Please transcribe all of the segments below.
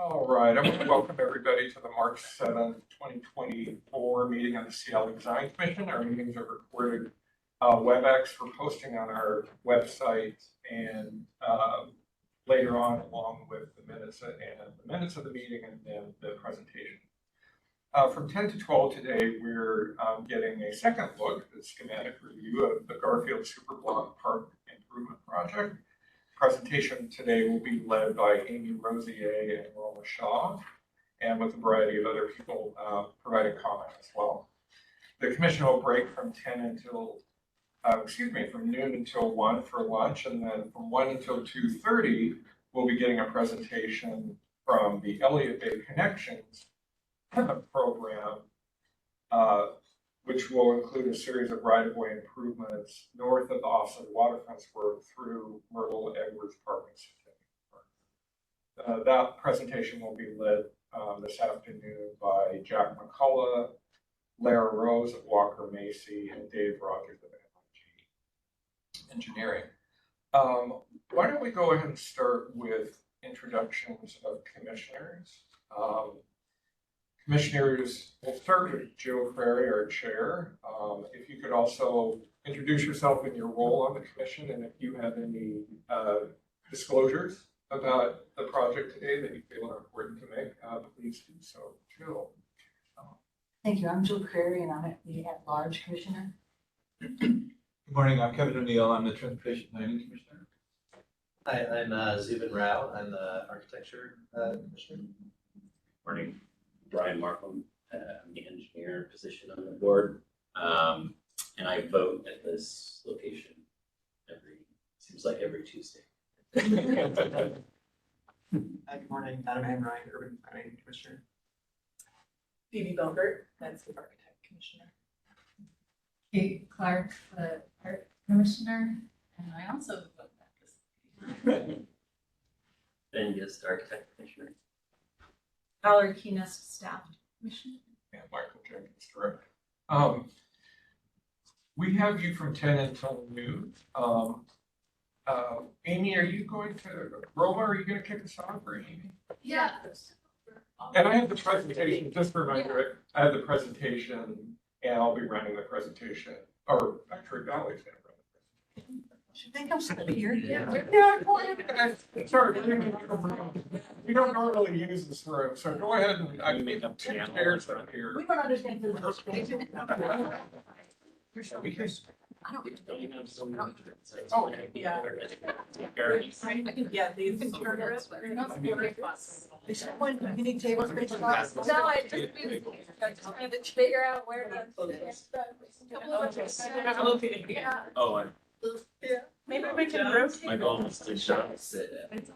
All right, I want to welcome everybody to the March 7th, 2024 meeting of the Seattle Design Commission. Our meetings are recorded WebEx for posting on our website and later on along with the minutes of the meeting and then the presentation. From 10 to 12 today, we're getting a second look at the schematic review of the Garfield Superblock Park Improvement Project. Presentation today will be led by Amy Rosier and Roma Shaw, and with a variety of other people providing comment as well. The commission will break from from noon until 1 for lunch, and then from 1 until 2:30, we'll be getting a presentation from the Elliott Bay Connections program, which will include a series of right-of-way improvements north of the offset waterfront work through Myrtle Edwards Park and Park. That presentation will be led this afternoon by Jack McCullough, Lara Rose of Walker Macy, and Dave Rogers of MIT Engineering. Why don't we go ahead and start with introductions of commissioners. Commissioners, we'll start with Joe Frary, our chair. If you could also introduce yourself and your role on the commission, and if you have any disclosures about the project today that you feel are important to make, please do so. Jill. Thank you. I'm Jill Crary, and I'm the at-large commissioner. Good morning. I'm Kevin O'Neill. I'm the Transportation Planning Commissioner. Hi, I'm Zubin Rao. I'm the Architecture Commissioner. Morning. Brian Markham, I'm the engineer position on the board, and I vote at this location seems like every Tuesday. Hi, good morning. Adam Hamrine, Urban Planning Commissioner. Phoebe Belbert, Landscape Architect Commissioner. Kate Clark, the Art Commissioner, and I also vote that this. Ben Gist, Architect Commissioner. Valerie Keenest, Staff Commissioner. And Michael Jenkins, Director. We have you from 10 until noon. Amy, are you going to, Roma, are you going to kick us off, or Amy? Yeah. And I have the presentation, just a reminder, I have the presentation, and I'll be running the presentation, or actually Valerie's going to run the presentation. Should think I'm still here. Sorry, we don't normally use this room, so go ahead and I made them 2 chairs up here. We don't understand the Oh, Yeah. Yeah, these Is someone getting tables? No, I just need to figure out where Yeah. Oh, Maybe we can rotate. my goal is to sit at.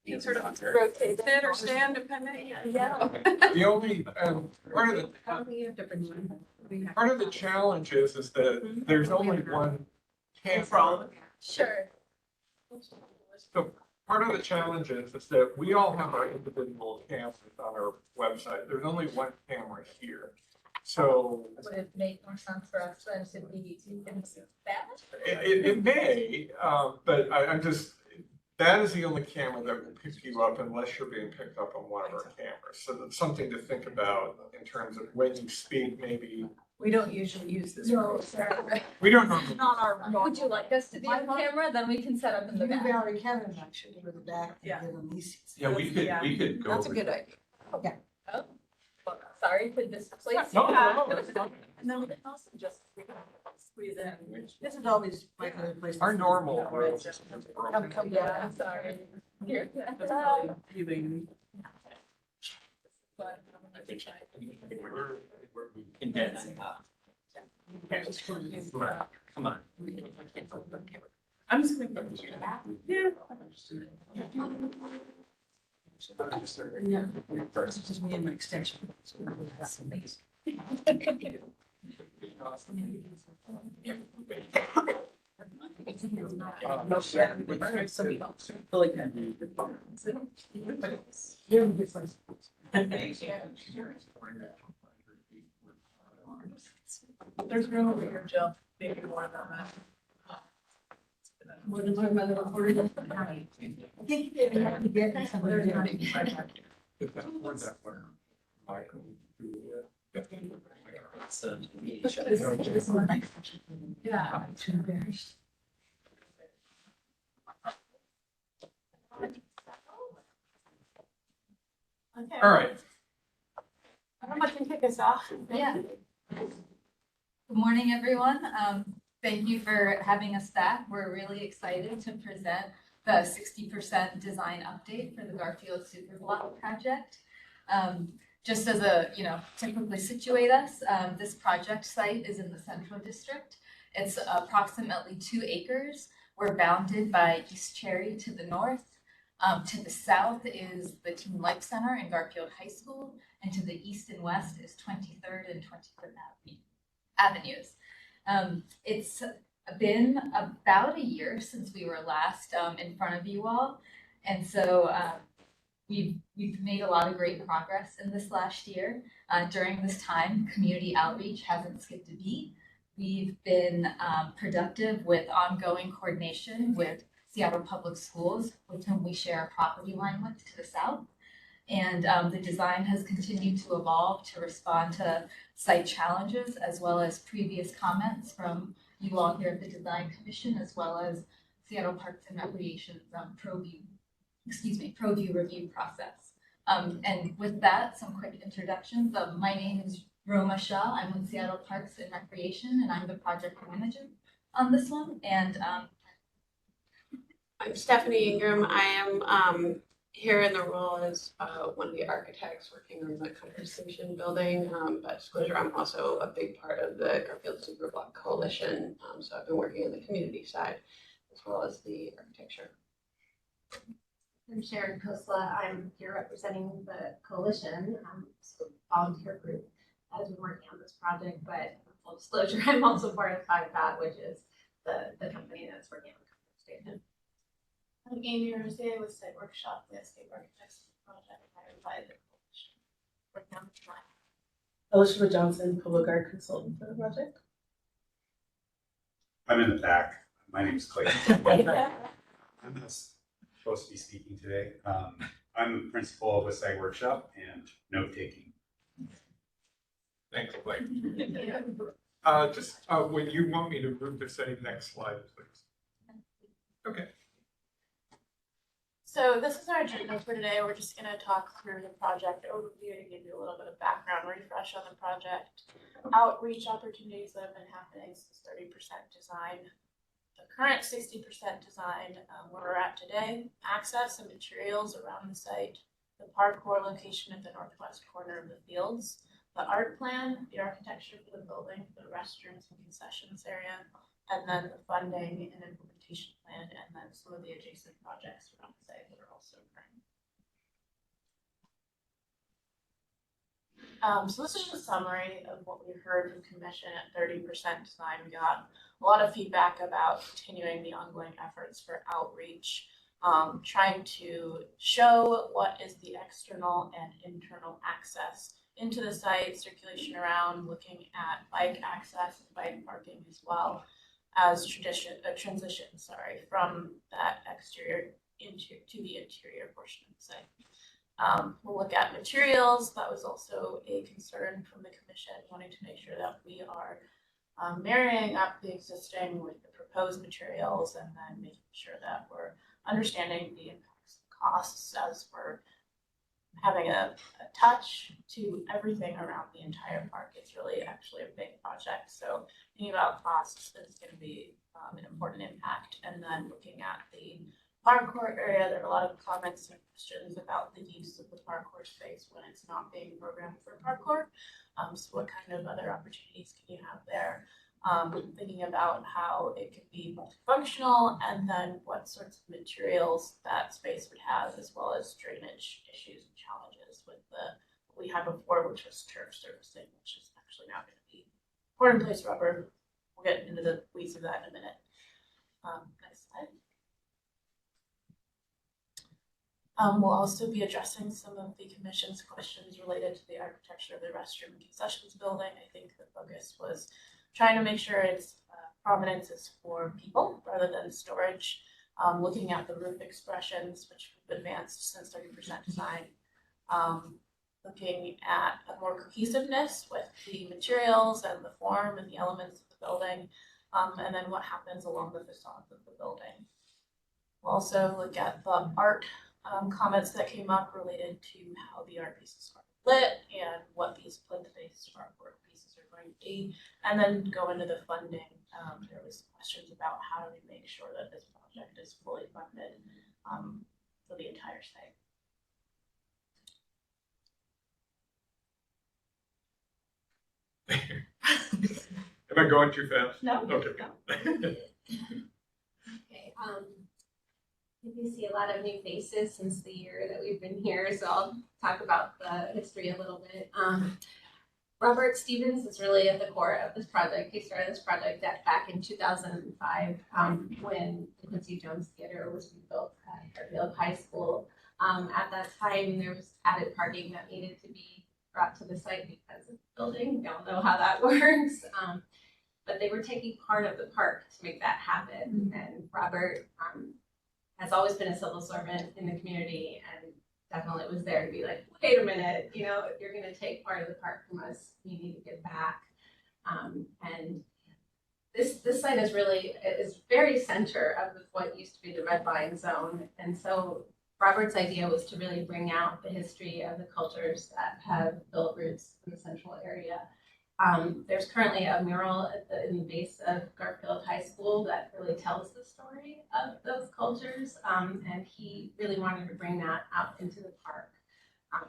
You sort of rotate, sit or stand depending. Yeah. the only, part of the challenge is that there's only one camera. Sure. So part of the challenge is that we all have our individual cameras on our website. There's only one camera here. So Would it make more sense for us then to be in Spanish? it may, but I'm just, that is the only camera that will pick you up unless you're being picked up on one of our cameras. So that's something to think about in terms of when you speak, maybe. We don't usually use this. No, sorry. We don't know. Not our. Would you like us to be on camera? Then we can set up in the back. Valerie, Kevin, and I should go to the back and Yeah. get on these seats. Yeah, we could go. That's a over good there. idea. Okay. Well, sorry to displace you. No, it's fine. And then we can also just squeeze in. This is always my favorite place. Our normal. Come Yeah, I'm sorry. Here. I think we're condensing. Come on. I'm just gonna. Yeah. This is me and my extension. That's amazing. There's room over here, Jill. Maybe more than that. More than my mother reported. I think they have to get some of their. If that were that way, Michael, So, Yeah. I'm too embarrassed. Okay. all right, How much can kick us off? Yeah. Good morning, everyone. Thank you for having us back. We're really excited to present the 60% design update for the Garfield Superblock project. Just as a, to quickly situate us, this project site is in the Central District. It's approximately 2 acres. We're bounded by East Cherry to the north. To the south is the Teen Life Center and Garfield High School, and to the east and west is 23rd and 25th Avenues. It's been about a year since we were last in front of you all, and so we've made a lot of great progress in this last year. During this time, community outreach hasn't skipped a beat. We've been productive with ongoing coordination with Seattle Public Schools, with whom we share a property line with to the south. And the design has continued to evolve to respond to site challenges, as well as previous comments from you all here at the Design Commission, as well as Seattle Parks and Recreation's ProView review process. And with that, some quick introductions. My name is Roma Shah. I'm with Seattle Parks and Recreation, and I'm the project manager on this one. And I'm Stephanie Ingram. I am here in the role as one of the architects working on the conversation building. But disclosure, I'm also a big part of the Garfield Superblock Coalition. So I've been working on the community side as well as the architecture. I'm Sharon Kosla. I'm here representing the coalition, volunteer group that has been working on this project. But full disclosure, I'm also part of 5 which is the company that's working on the conversation. I'm Amy Rosé with Site Workshop, landscape architects project hired by the coalition. Working on the design. Elishua Johnson, public art consultant for the project. I'm in the back. My name's Clayton. I'm not supposed to be speaking today. I'm the principal of a site workshop and note taking. thanks, Blake. Just when you want me to move to say next slide, please. Okay. So this is our agenda for today. We're just going to talk through the project overview to give you a little bit of background refresh on the project, outreach opportunities that have been happening since 30% design, the current 60% design, where we're at today, access and materials around the site, the parkour location at the northwest corner of the fields, the art plan, the architecture for the building, the restrooms and concessions area, and then the funding and implementation plan, and then some of the adjacent projects around the site that are also occurring. So this is a summary of what we heard from Commission at 30% design. We got a lot of feedback about continuing the ongoing efforts for outreach, trying to show what is the external and internal access into the site, circulation around, looking at bike access and bike parking as well as transition from that exterior to the interior portion of the site. We'll look at materials. That was also a concern from the commission, wanting to make sure that we are marrying up the existing with the proposed materials, and then making sure that we're understanding the impacts and costs as we're having a touch to everything around the entire park. It's really actually a big project. So thinking about costs is going to be an important impact. And then looking at the parkour area, there are a lot of comments and questions about the use of the parkour space when it's not being programmed for parkour. So what kind of other opportunities can you have there? Thinking about how it could be multifunctional, and then what sorts of materials that space would have, as well as drainage issues and challenges with what we had before, which was turf surfacing, which is actually now going to be poured in place rubber. We'll get into the weeds of that in a minute. Next slide. We'll also be addressing some of the commission's questions related to the architecture of the restroom and concessions building. I think the focus was trying to make sure it's provenance is for people rather than storage. Looking at the roof expressions, which have advanced since 30% design. Looking at a more cohesiveness with the materials and the form and the elements of the building, and then what happens along the facades of the building. We'll also look at the art comments that came up related to how the art pieces are lit and what these plinth-based artwork pieces are going to be, and then go into the funding. There was questions about how do we make sure that this project is fully funded for the entire site. Am I going too fast? No. Okay. Okay, you see a lot of new faces since the year that we've been here, so I'll talk about the history a little bit. Robert Stevens is really at the core of this project. He started this project back in 2005 when the Quincy Jones Theater was rebuilt at Garfield High School. At that time, there was added parking that needed to be brought to the site because of the building. We all know how that works. But they were taking part of the park to make that happen. And Robert has always been a civil servant in the community and definitely was there to be like, wait a minute, you know, if you're going to take part of the park from us, you need to give back. And this site is very center of what used to be the Red Line Zone. And so Robert's idea was to really bring out the history of the cultures that have built roots in the central area. There's currently a mural in the base of Garfield High School that really tells the story of those cultures, and he really wanted to bring that out into the park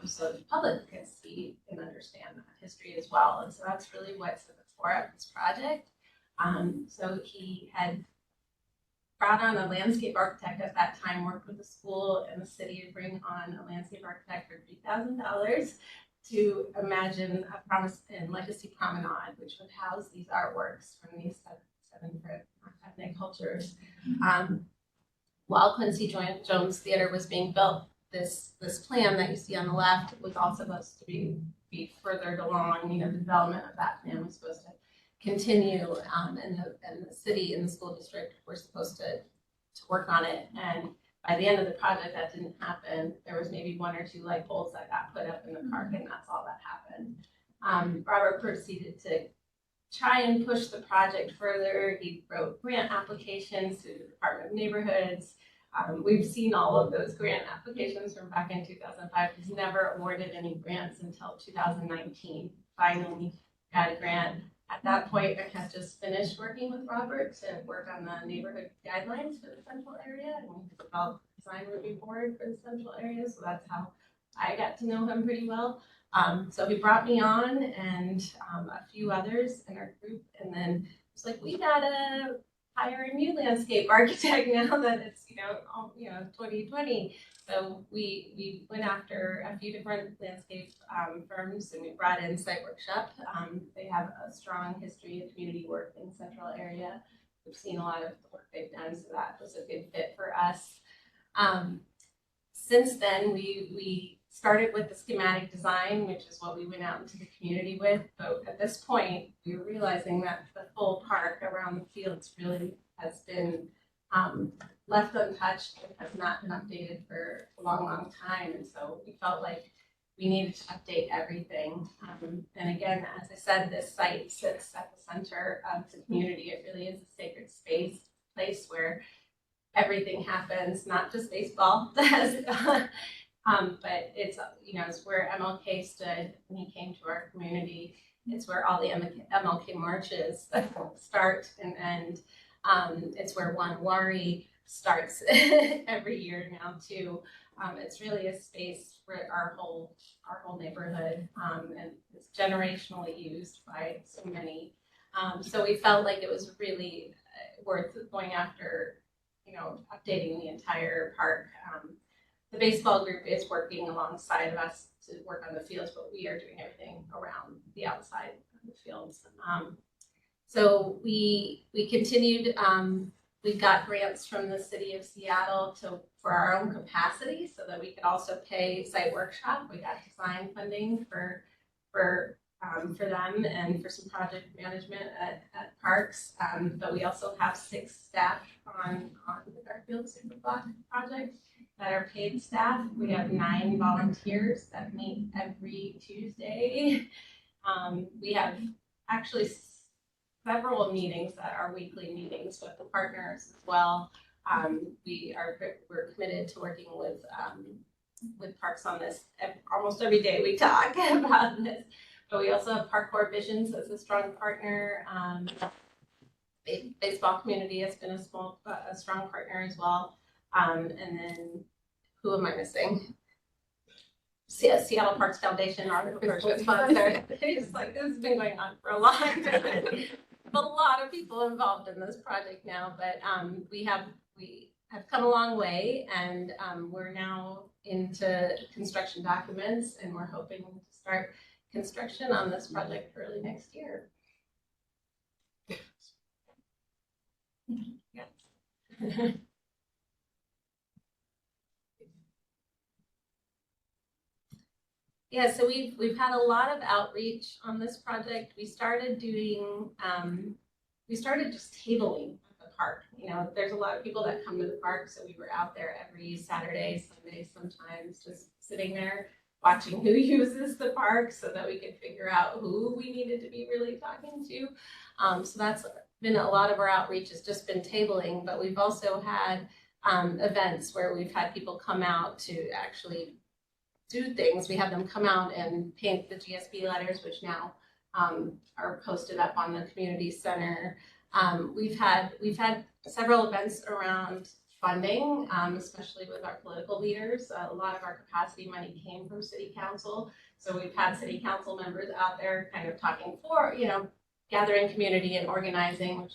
so the public can see and understand that history as well. And so that's really what's at the core of this project. So he had brought on a landscape architect at that time, worked with the school and the city to bring on a landscape architect for $3,000 to imagine a promise and legacy promenade, which would house these artworks from these seven different ethnic cultures. While Quincy Jones Theater was being built, this plan that you see on the left was also supposed to be furthered along. You know, the development of that plan was supposed to continue, and the city and the school district were supposed to work on it. And by the end of the project, that didn't happen. There was maybe one or two light poles that got put up in the park, and that's all that happened. Robert proceeded to try and push the project further. He wrote grant applications to the Department of Neighborhoods. We've seen all of those grant applications from back in 2005. He's never awarded any grants until 2019. Finally got a grant. At that point, I had just finished working with Robert to work on the neighborhood guidelines for the central area, and we developed a design review board for the central area. So that's how I got to know him pretty well. So he brought me on and a few others in our group, and then it's like, we gotta hire a new landscape architect now that it's 2020. So we went after a few different landscape firms, and we brought in Site Workshop. They have a strong history of community work in the central area. We've seen a lot of the work they've done, so that was a good fit for us. Since then, we started with the schematic design, which is what we went out into the community with. But at this point, we were realizing that the full park around the fields really has been left untouched and has not been updated for a long, long time. And so we felt like we needed to update everything. And again, as I said, this site sits at the center of the community. It really is a sacred place where everything happens, not just baseball does. But it's, it's where MLK stood when he came to our community. It's where all the MLK marches start and end. It's where One Wari starts every year now too. It's really a space for our whole neighborhood, and it's generationally used by so many. So we felt like it was really worth going after, updating the entire park. The baseball group is working alongside of us to work on the fields, but we are doing everything around the outside of the fields. So we continued. We got grants from the city of Seattle for our own capacity, so that we could also pay Site Workshop. We got design funding for for them and for some project management at parks. But we also have 6 staff on the Garfield Superblock project that are paid staff. We have 9 volunteers that meet every Tuesday. We have actually several meetings that are weekly meetings with the partners as well. We're committed to working with parks on this. Almost every day we talk about this. But we also have Parkour Visions as a strong partner. Baseball community has been a strong partner as well. And then who am I missing? Seattle Parks Foundation, our first sponsor. It's like this has been going on for a long time. A lot of people involved in this project now, but we have come a long way, and we're now into construction documents, and we're hoping to start construction on this project early next year. Yes. Yeah, so we've had a lot of outreach on this project. We started just tabling at the park. You know, there's a lot of people that come to the park, so we were out there every Saturday, Sunday, sometimes just sitting there watching who uses the park so that we could figure out who we needed to be really talking to. So that's been a lot of our outreach has just been tabling, but we've also had events where we've had people come out to actually do things. We have them come out and paint the GSB letters, which now are posted up on the community center. We've had several events around funding, especially with our political leaders. A lot of our capacity money came from city council. So we've had city council members out there kind of talking for, you know, gathering community and organizing,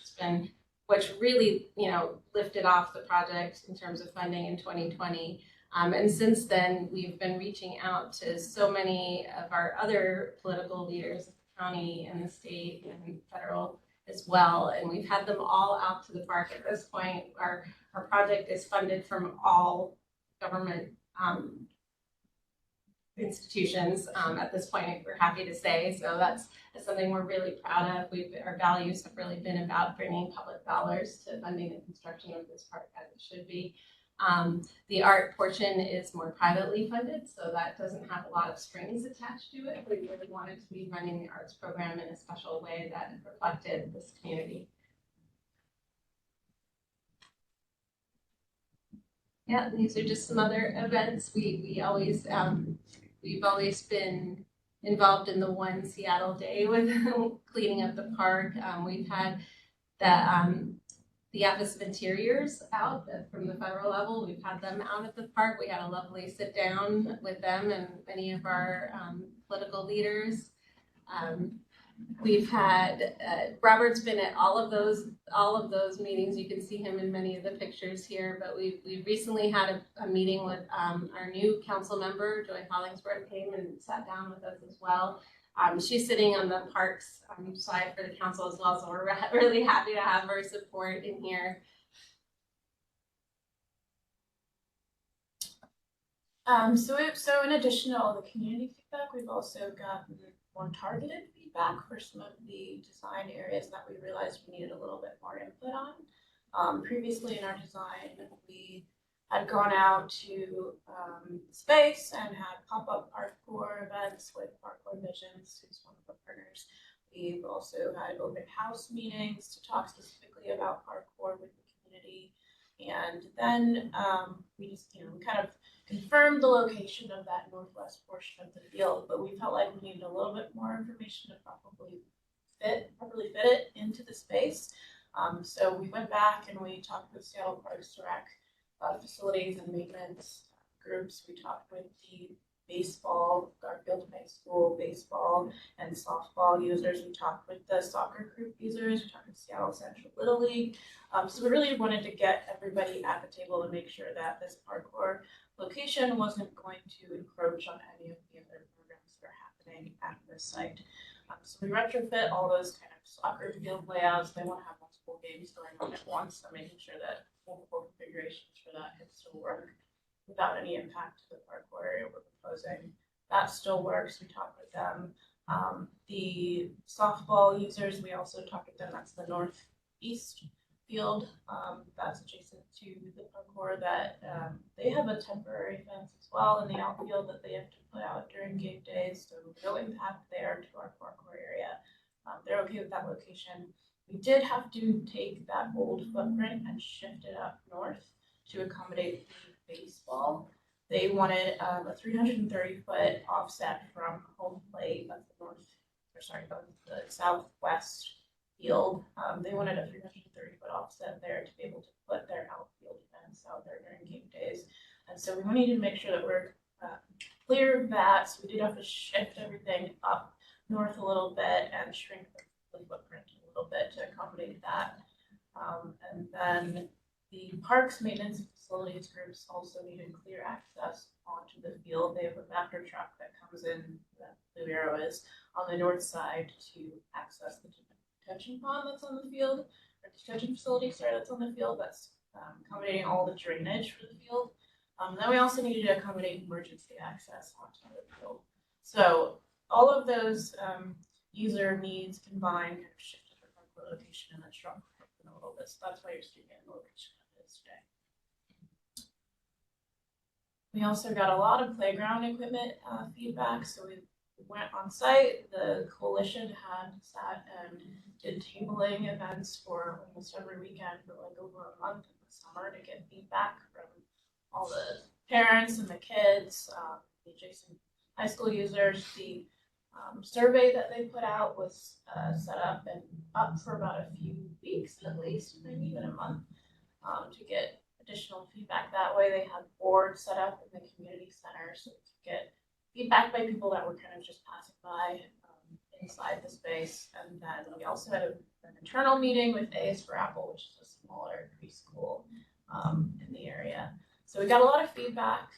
which really, you know, lifted off the project in terms of funding in 2020. And since then, we've been reaching out to so many of our other political leaders, the county and the state and federal as well. And we've had them all out to the park at this point. Our project is funded from all government institutions at this point, we're happy to say. So that's something we're really proud of. Our values have really been about bringing public dollars to funding the construction of this park as it should be. The art portion is more privately funded, so that doesn't have a lot of strings attached to it. We really wanted to be running the arts program in a special way that reflected this community. Yeah, these are just some other events. We've always been involved in the One Seattle Day with cleaning up the park. We've had the Office of Interiors out from the federal level. We've had them out at the park. We had a lovely sit down with them and many of our political leaders. We've had Robert's been at all of those meetings. You can see him in many of the pictures here. But we recently had a meeting with our new council member, Joy Hollingsworth, came and sat down with us as well. She's sitting on the parks side for the council as well, so we're really happy to have her support in here. So in addition to all the community feedback, we've also gotten more targeted feedback for some of the design areas that we realized we needed a little bit more input on. Previously in our design, we had gone out to space and had pop-up parkour events with Parkour Visions, who's one of the partners. We've also had open house meetings to talk specifically about parkour with the community. And then we just, we kind of confirmed the location of that northwest portion of the field, but we felt like we needed a little bit more information to properly fit it into the space. So we went back and we talked with Seattle Parks Direct facilities and maintenance groups. We talked with the baseball, Garfield High School baseball and softball users. We talked with the soccer group users. We talked with Seattle Central Little League. So we really wanted to get everybody at the table to make sure that this parkour location wasn't going to encroach on any of the other programs that are happening at this site. So we retrofit all those kind of soccer field layouts. They want to have multiple games going on at once, so making sure that multiple configurations for that can still work without any impact to the parkour area we're proposing. That still works. We talked with them. The softball users, we also talked with them, that's the northeast field, that's adjacent to the parkour that, they have a temporary fence as well in the outfield that they have to put out during game days, so no impact there to our parkour area. They're okay with that location. We did have to take that old footprint and shift it up north to accommodate the baseball. They wanted a 330-foot offset from home plate, that's the the southwest field. They wanted a 330-foot offset there to be able to put their outfield fence out there during game days. And so we needed to make sure that we're clear of that. So we did have to shift everything up north a little bit and shrink the footprint a little bit to accommodate that. And then the parks maintenance facilities groups also needed clear access onto the field. They have a vector truck that comes in, that blue arrow is, on the north side to access the detention pond that's on the field, or detention facility, sorry, that's on the field, that's accommodating all the drainage for the field. Then we also needed to accommodate emergency access onto the field. So all of those user needs combined kind of shifted our location and then shrunk a little bit. So that's why you're seeing the location of this today. We also got a lot of playground equipment feedback. So we went on site. The coalition had sat and did tabling events for almost every weekend for like over a month in the summer to get feedback from all the parents and the kids, the adjacent high school users. The survey that they put out was set up and up for about a few weeks at least, maybe even a month, to get additional feedback that way. They had boards set up in the community center so to get feedback by people that were kind of just passing by inside the space. And then we also had an internal meeting with A's for Apple, which is a smaller preschool in the area. So we got a lot of feedback.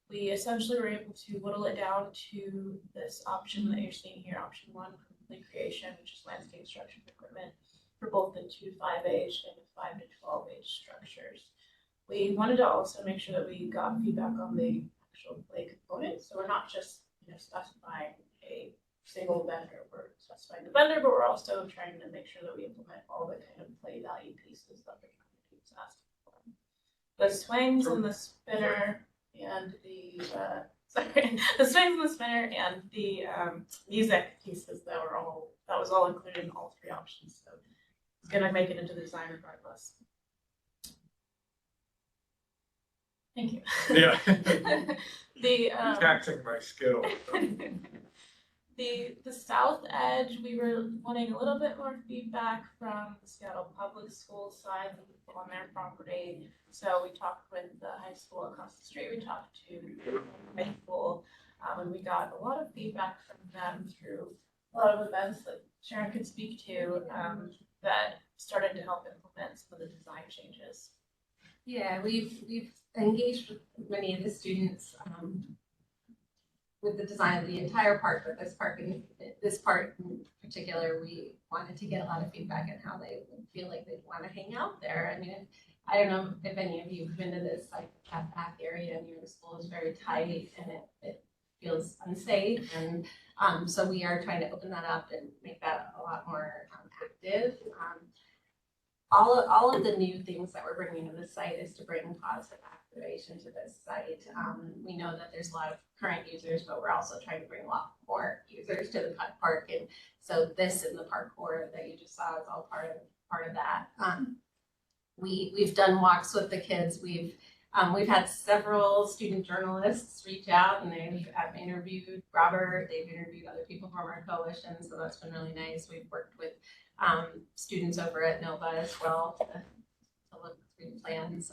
We essentially were able to whittle it down to this option that you're seeing here, option 1, complete creation, which is landscape construction equipment for both the 2 to 5 age and the 5 to 12 age structures. We wanted to also make sure that we got feedback on the actual play components. So we're not just specifying a single vendor, we're specifying the vendor, but we're also trying to make sure that we implement all the kind of play value pieces that the community was asking for. The swings and the spinner and the the swings and the spinner and the music pieces that was all included in all 3 options. So it's gonna make it into the design regardless. Thank you. Yeah. The Taxing my skills. the south edge, we were wanting a little bit more feedback from the Seattle Public Schools side on their property. So we talked with the high school across the street. We talked to the high school, and we got a lot of feedback from them through a lot of events that Sharon could speak to that started to help implement some of the design changes. Yeah, we've engaged with many of the students with the design of the entire park, but this part in particular, we wanted to get a lot of feedback on how they would feel like they'd want to hang out there. I mean, I don't know if any of you have been to this like back area near the school is very tight and it feels unsafe, and so we are trying to open that up and make that a lot more active. All of the new things that we're bringing to the site is to bring positive activation to this site. We know that there's a lot of current users, but we're also trying to bring a lot more users to the park. And so this and the parkour that you just saw is all part of that. We've done walks with the kids. We've had several student journalists reach out and they've interviewed Robert. They've interviewed other people from our coalition, so that's been really nice. We've worked with students over at Nova as well to look through plans.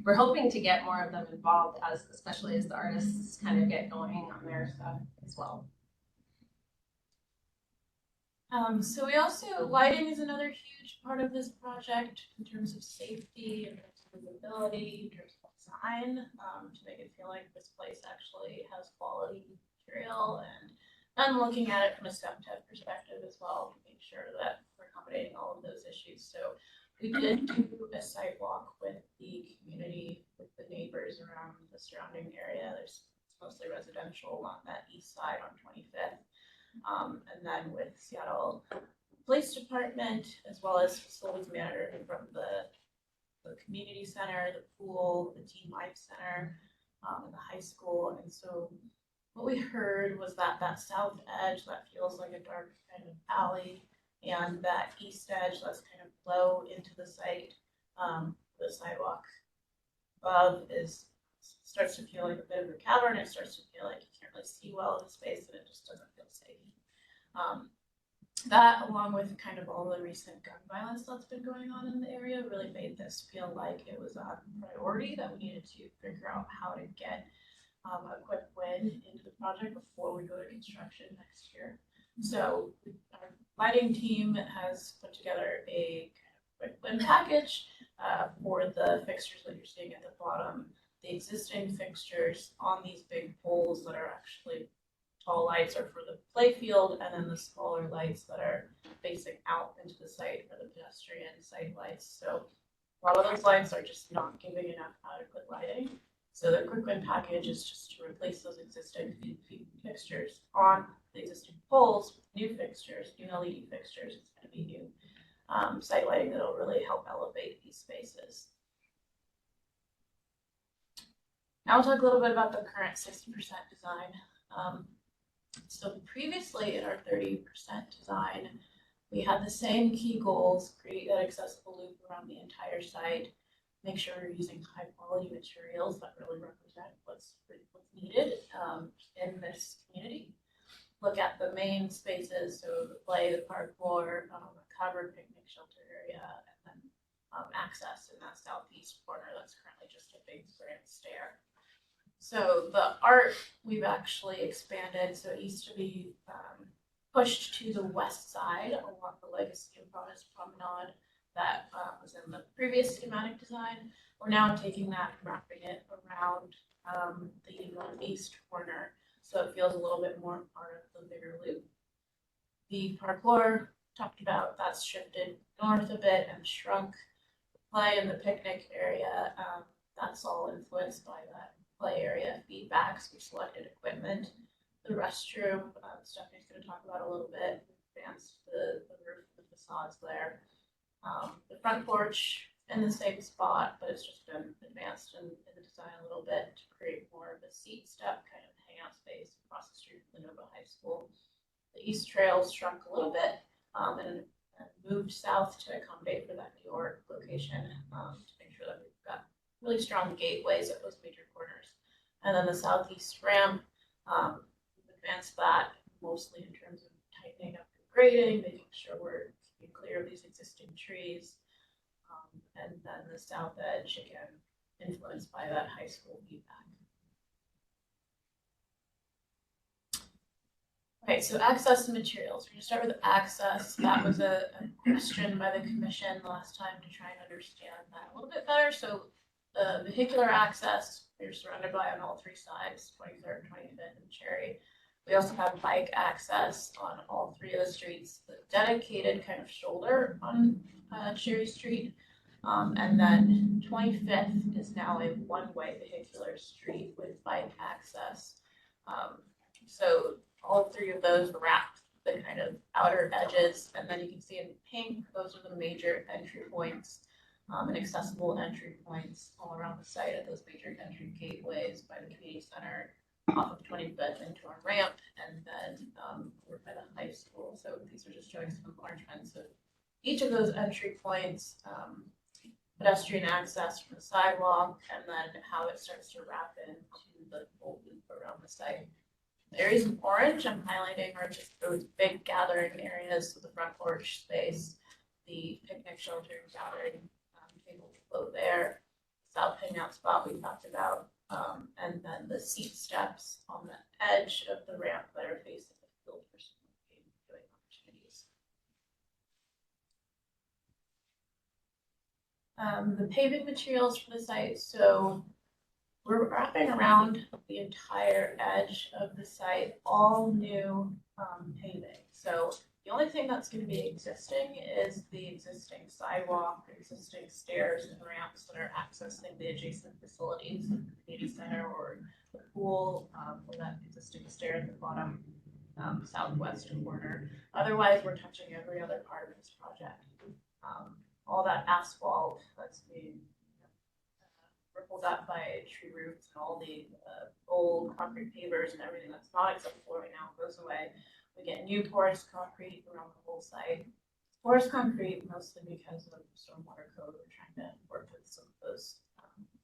We're hoping to get more of them involved, especially as the artists kind of get going on their stuff as well. So we also, lighting is another huge part of this project in terms of safety, in terms of visibility, in terms of design, to make it feel like this place actually has quality material, and looking at it from a step test perspective as well, to make sure that we're accommodating all of those issues. So we did do a site walk with the community, with the neighbors around the surrounding area. It's mostly residential on that east side on 25th. And then with Seattle Police Department, as well as facilities manager from the community center, the pool, the Teen Life Center, and the high school. And so what we heard was that that south edge that feels like a dark kind of alley, and that east edge that's kind of low into the site, the sidewalk above starts to feel like a bit of a cavern. It starts to feel like you can't really see well in the space, and it just doesn't feel safe. That, along with kind of all the recent gun violence that's been going on in the area, really made this feel like it was a priority that we needed to figure out how to get a quick win into the project before we go to construction next year. So our lighting team has put together a kind of quick win package for the fixtures that you're seeing at the bottom. The existing fixtures on these big poles that are actually tall lights are for the play field, and then the smaller lights that are facing out into the site are the pedestrian site lights. So a lot of those lights are just not giving enough adequate lighting. So the quick win package is just to replace those existing fixtures on the existing poles with new fixtures, new LED fixtures. It's going to be new site lighting that will really help elevate these spaces. Now we'll talk a little bit about the current 60% design. So previously in our 30% design, we had the same key goals: create that accessible loop around the entire site, make sure we're using high quality materials that really represent what's needed in this community. Look at the main spaces, so the play, the park floor, a covered picnic shelter area, and then access in that southeast corner that's currently just a big grand stair. So the art, we've actually expanded, so it used to be pushed to the west side along the Legacy of Goddess Promenade that was in the previous schematic design. We're now taking that and wrapping it around the northeast corner, so it feels a little bit more part of the bigger loop. The parkour talked about, that's shifted north a bit and shrunk. The play in the picnic area, that's all influenced by that play area feedbacks. We selected equipment. The restroom, Stephanie's going to talk about a little bit. Advanced the roof and the facades there. The front porch in the same spot, but it's just been advanced in the design a little bit to create more of a seat step kind of hangout space across the street from the Nova High School. The east trails shrunk a little bit and moved south to accommodate for that New York location to make sure that we've got really strong gateways at those major corners. And then the southeast ramp, we've advanced that mostly in terms of tightening up the grading, making sure we're keeping clear of these existing trees. And then the south edge, again, influenced by that high school feedback. Okay, so access to materials. We're going to start with access. That was a question by the commission last time to try and understand that a little bit better. So vehicular access, you're surrounded by on all three sides, 23rd, 25th, and Cherry. We also have bike access on all three of the streets, the dedicated kind of shoulder on Cherry Street. And then 25th is now a one-way vehicular street with bike access. So all three of those wrap the kind of outer edges, and then you can see in pink, those are the major entry points and accessible entry points all around the site at those major entry gateways by the community center, off of 25th into our ramp, and then over by the high school. So these are just showing some enlargements of each of those entry points, pedestrian access from the sidewalk, and then how it starts to wrap into the whole loop around the site. The areas in orange I'm highlighting are just those big gathering areas, so the front porch space, the picnic shelter gathering table below there, south hangout spot we talked about, and then the seat steps on the edge of the ramp that are facing the field for some viewing opportunities. The paving materials for the site, so we're wrapping around the entire edge of the site, all new paving. So the only thing that's going to be existing is the existing sidewalk, existing stairs and ramps that are accessing the adjacent facilities, like the community center or the pool, or that existing stair at the bottom. southwest corner. Otherwise, we're touching every other part of this project. All that asphalt that's being rippled up by tree roots and all the old concrete pavers and everything that's not acceptable right now goes away. We get new porous concrete around the whole site. Porous concrete mostly because of stormwater code. We're trying to work with some of those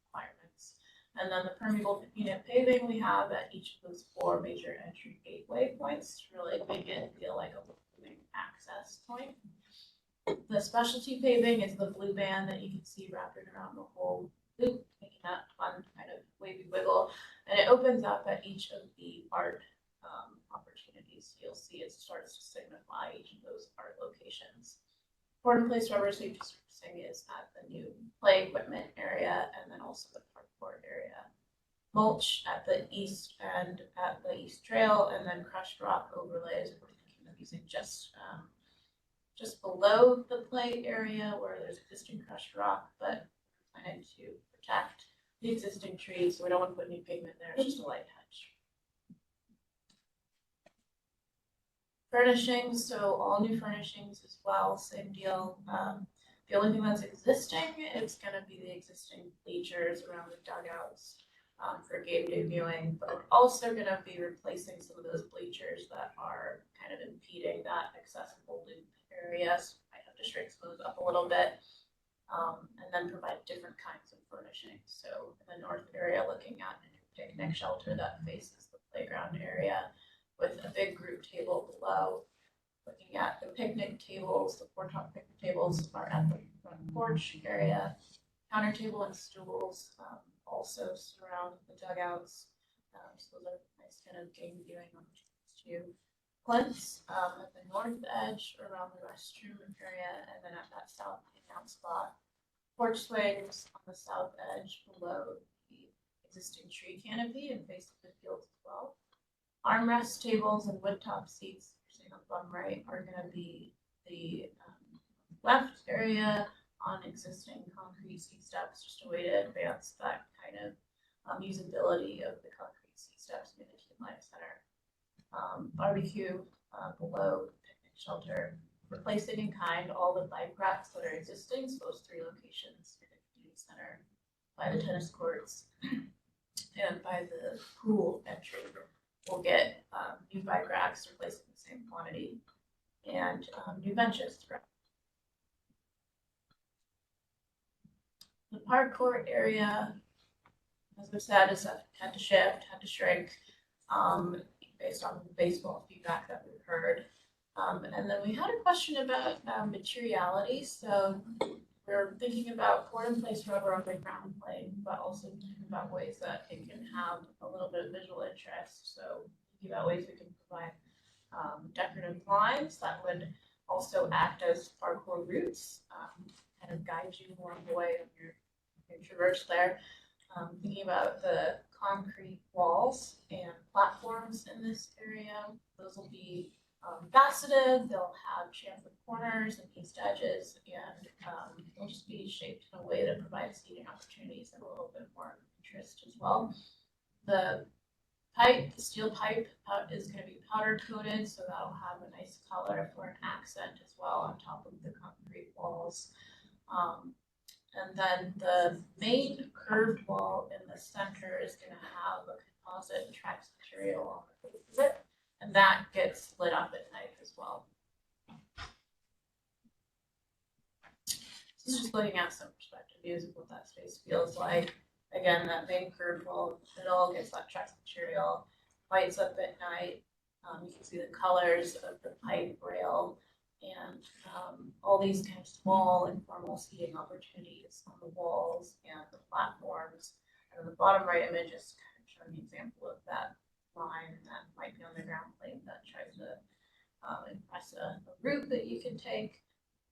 requirements. And then the permeable unit paving we have at each of those 4 major entry gateway points to really make it feel like a moving access point. The specialty paving is the blue band that you can see wrapping around the whole loop, making that fun kind of wavy wiggle. And it opens up at each of the art opportunities. You'll see it starts to signify each of those art locations. Port and place rubber safety surfacing is at the new play equipment area and then also the parkour area. Mulch at the east end at the east trail, and then crushed rock overlays we're thinking of using just below the play area where there's existing crushed rock, but planning to protect the existing trees, so we don't want to put new pavement there, it's just a light touch. Furnishings, so all new furnishings as well, same deal. The only thing that's existing is going to be the existing bleachers around the dugouts for game day viewing, but we're also going to be replacing some of those bleachers that are kind of impeding that accessible loop area. So I have to shrink those up a little bit and then provide different kinds of furnishings. So in the north area, looking at a picnic shelter that faces the playground area, with a big group table below. Looking at the picnic tables, the 4-top picnic tables are at the front porch area. Counter table and stools also surround the dugouts. So those are nice kind of game viewing opportunities too. Plinths at the north edge around the restroom area, and then at that south hangout spot. Porch swings on the south edge below the existing tree canopy and facing the fields as well. Armrest tables and woodtop seats, you're seeing on the bottom right, are going to be the left area on existing concrete seat steps, just a way to advance that kind of usability of the concrete seat steps near the Teen Life Center. Barbecue below the picnic shelter, replacing in kind all the bike racks that are existing, so those 3 locations in the community center, by the tennis courts, and by the pool entry. We'll get new bike racks replacing the same quantity and new benches throughout. The parkour area, as I've said, is had to shift, had to shrink based on the baseball feedback that we've heard. And then we had a question about materiality. So we're thinking about poured in place rubber on the ground plane, but also thinking about ways that it can have a little bit of visual interest. So thinking about ways we can provide decorative lines that would also act as parkour routes, kind of guide you along the way of your traverse there. Thinking about the concrete walls and platforms in this area, those will be faceted, they'll have chamfered corners and east edges, and they'll just be shaped in a way that provides seating opportunities and a little bit more interest as well. The pipe, the steel pipe is going to be powder coated, so that'll have a nice color for an accent as well on top of the concrete walls. And then the main curved wall in the center is going to have a composite Trex material on the base of it, and that gets lit up at night as well. This is just looking at some perspective views of what that space feels like. Again, that main curved wall, it all gets that Trex material, lights up at night. You can see the colors of the pipe rail and all these kind of small informal seating opportunities on the walls and the platforms. And on the bottom right image is kind of showing an example of that line that might be on the ground plane that tries to impress a route that you can take.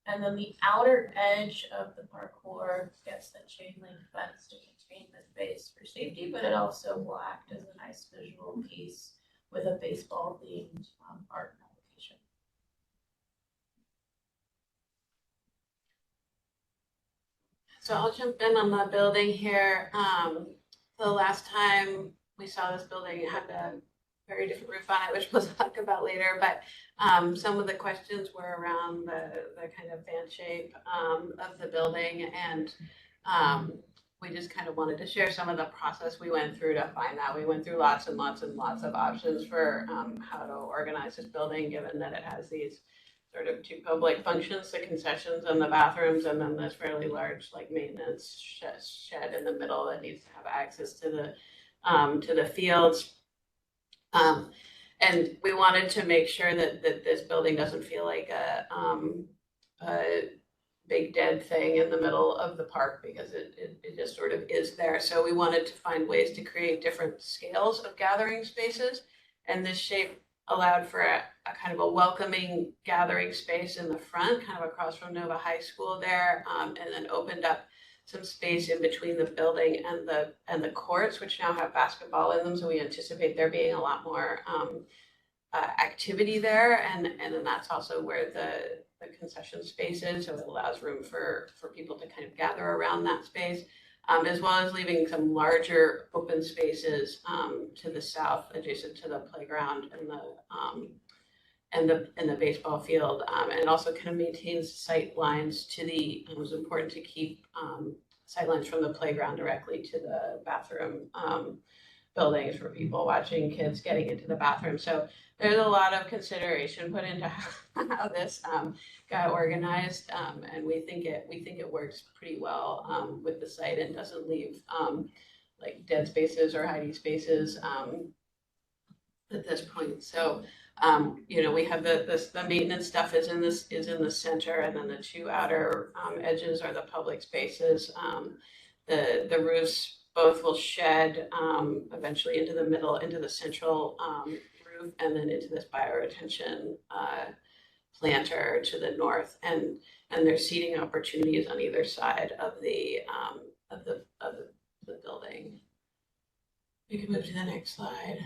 And then the outer edge of the parkour gets the chain link fence to contain the space for safety, but it also will act as a nice visual piece with a baseball themed art application. So I'll jump in on the building here. The last time we saw this building, it had to very different roof on it, which we'll talk about later. But some of the questions were around the kind of fan shape of the building, and we just kind of wanted to share some of the process we went through to find that. We went through lots and lots and lots of options for how to organize this building, given that it has these sort of two public functions, the concessions and the bathrooms, and then this fairly large like maintenance shed in the middle that needs to have access to the fields. And we wanted to make sure that this building doesn't feel like a big dead thing in the middle of the park, because it just sort of is there. So we wanted to find ways to create different scales of gathering spaces, and this shape allowed for a kind of a welcoming gathering space in the front, kind of across from Nova High School there, and then opened up some space in between the building and the courts, which now have basketball in them. So we anticipate there being a lot more activity there, and then that's also where the concession space is. So it allows room for people to kind of gather around that space, as well as leaving some larger open spaces to the south, adjacent to the playground and the baseball field, and it also kind of maintains sight lines to the. It was important to keep sight lines from the playground directly to the bathroom buildings for people watching kids getting into the bathroom. So there's a lot of consideration put into how this got organized, and we think it works pretty well with the site and doesn't leave like dead spaces or hiding spaces at this point. So we have the maintenance stuff is in the center, and then the two outer edges are the public spaces. The roofs both will shed eventually into the middle, into the central roof, and then into this bioretention planter to the north, and there's seating opportunities on either side of the building. We can move to the next slide.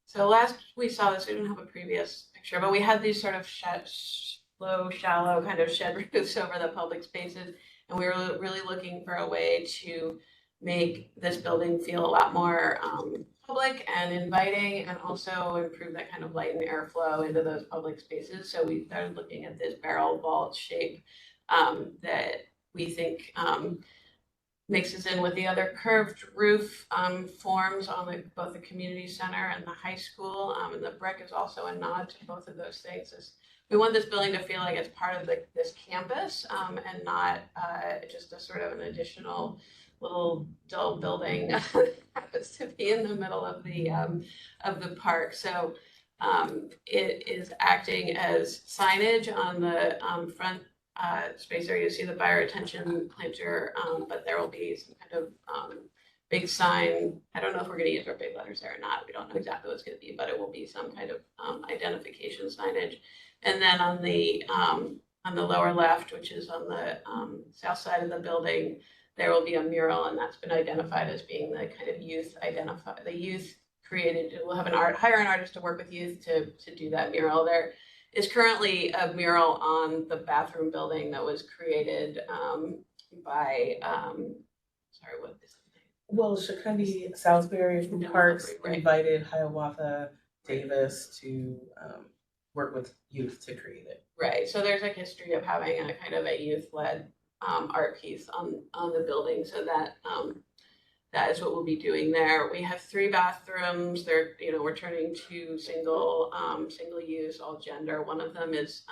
So last we saw this, we didn't have a previous picture, but we had these sort of low, shallow kind of shed roofs over the public spaces, and we were really looking for a way to make this building feel a lot more public and inviting, and also improve that kind of light and airflow into those public spaces. So we started looking at this barrel vault shape that we think mixes in with the other curved roof forms on both the community center and the high school. And the brick is also a nod to both of those things. We want this building to feel like it's part of this campus, and not just a sort of an additional little dull building that happens to be in the middle of the park. So it is acting as signage on the front space area. You see the bioretention planter, but there will be some kind of big sign. I don't know if we're going to use our big letters there or not. We don't know exactly what it's going to be, but it will be some kind of identification signage. And then on the lower left, which is on the south side of the building, there will be a mural, and that's been identified as being the kind of the youth created. We'll have hire an artist to work with youth to do that mural. There is currently a mural on the bathroom building that was created by sorry, what is the name? Well, Shakandi Salisbury from Parks Right. invited Hiawatha Davis to work with youth to create it. Right. So there's a history of having a kind of a youth-led art piece on the building. So that is what we'll be doing there. We have 3 bathrooms. We're turning to single use, all gender. One of them is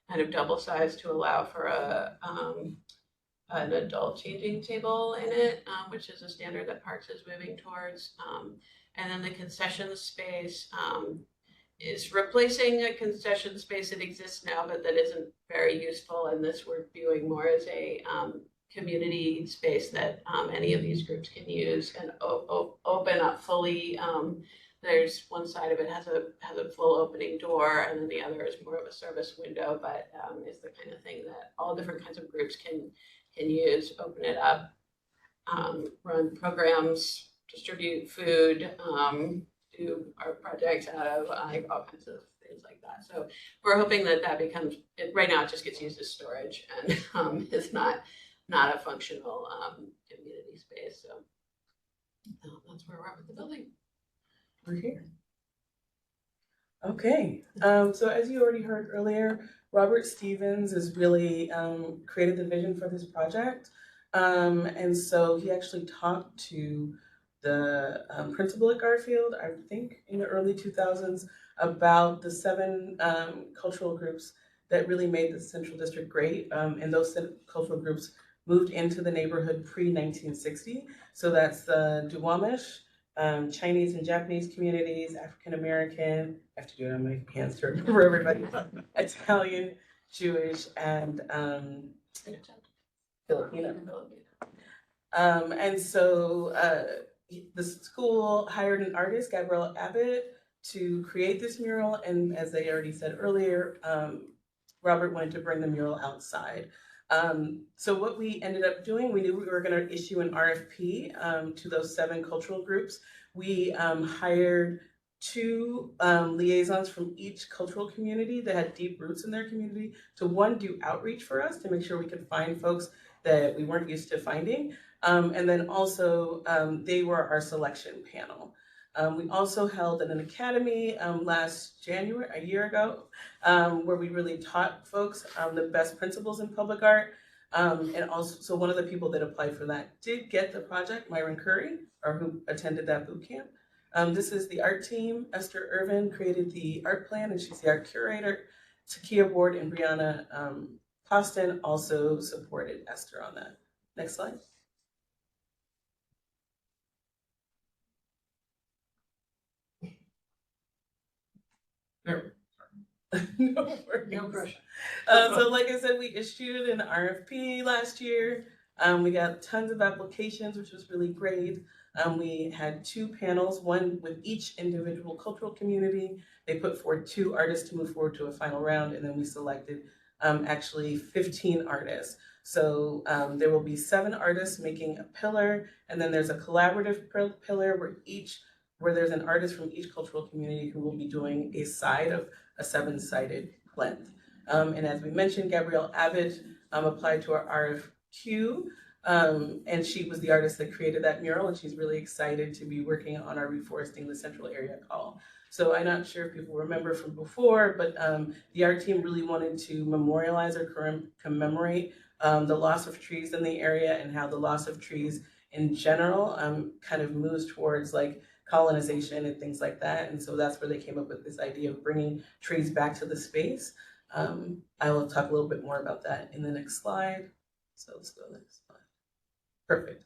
kind of double sized to allow for an adult changing table in it, which is a standard that Parks is moving towards. And then the concession space is replacing a concession space that exists now, but that isn't very useful. And this we're viewing more as a community space that any of these groups can use and open up fully. There's one side of it has a full opening door, and then the other is more of a service window, but is the kind of thing that all different kinds of groups can use. Open it up, run programs, distribute food, do art projects out of all kinds of things like that. So we're hoping that becomes, right now it just gets used as storage and is not a functional community space. So that's where we're at with the building. We're here. Okay, so as you already heard earlier, Robert Stevens has really created the vision for this project. And so he actually talked to the principal at Garfield, I think in the early 2000s, about the 7 cultural groups that really made the Central District great. And those cultural groups moved into the neighborhood pre-1960. So that's the Duwamish, Chinese and Japanese communities, African American, I have to do it on my hands to remember everybody, Italian, Jewish, and Filipino. And so the school hired an artist, Gabrielle Abbott, to create this mural. And as they already said earlier, Robert wanted to bring the mural outside. So what we ended up doing, we knew we were going to issue an RFP to those 7 cultural groups. We hired 2 liaisons from each cultural community that had deep roots in their community to, one, do outreach for us to make sure we could find folks that we weren't used to finding. And then also they were our selection panel. We also held an academy last January, a year ago, where we really taught folks the best principles in public art. And also, so one of the people that applied for that did get the project, Myron Curry, or who attended that boot camp. This is the art team. Esther Irvin created the art plan, and she's the art curator. Takia Ward and Brianna Costin also supported Esther on that. Next slide. There. No pressure. So like I said, we issued an RFP last year. We got tons of applications, which was really great. We had 2 panels, one with each individual cultural community. They put forward 2 artists to move forward to a final round, and then we selected actually 15 artists. So there will be 7 artists making a pillar, and then there's a collaborative pillar where there's an artist from each cultural community who will be doing a side of a 7-sided plinth. And as we mentioned, Gabrielle Abbott applied to our RFQ, and she was the artist that created that mural, and she's really excited to be working on our Reforesting the Central Area call. So I'm not sure if people remember from before, but the art team really wanted to memorialize or commemorate the loss of trees in the area and how the loss of trees in general kind of moves towards like colonization and things like that. And so that's where they came up with this idea of bringing trees back to the space. I will talk a little bit more about that in the next slide. So let's go to the next slide. Perfect.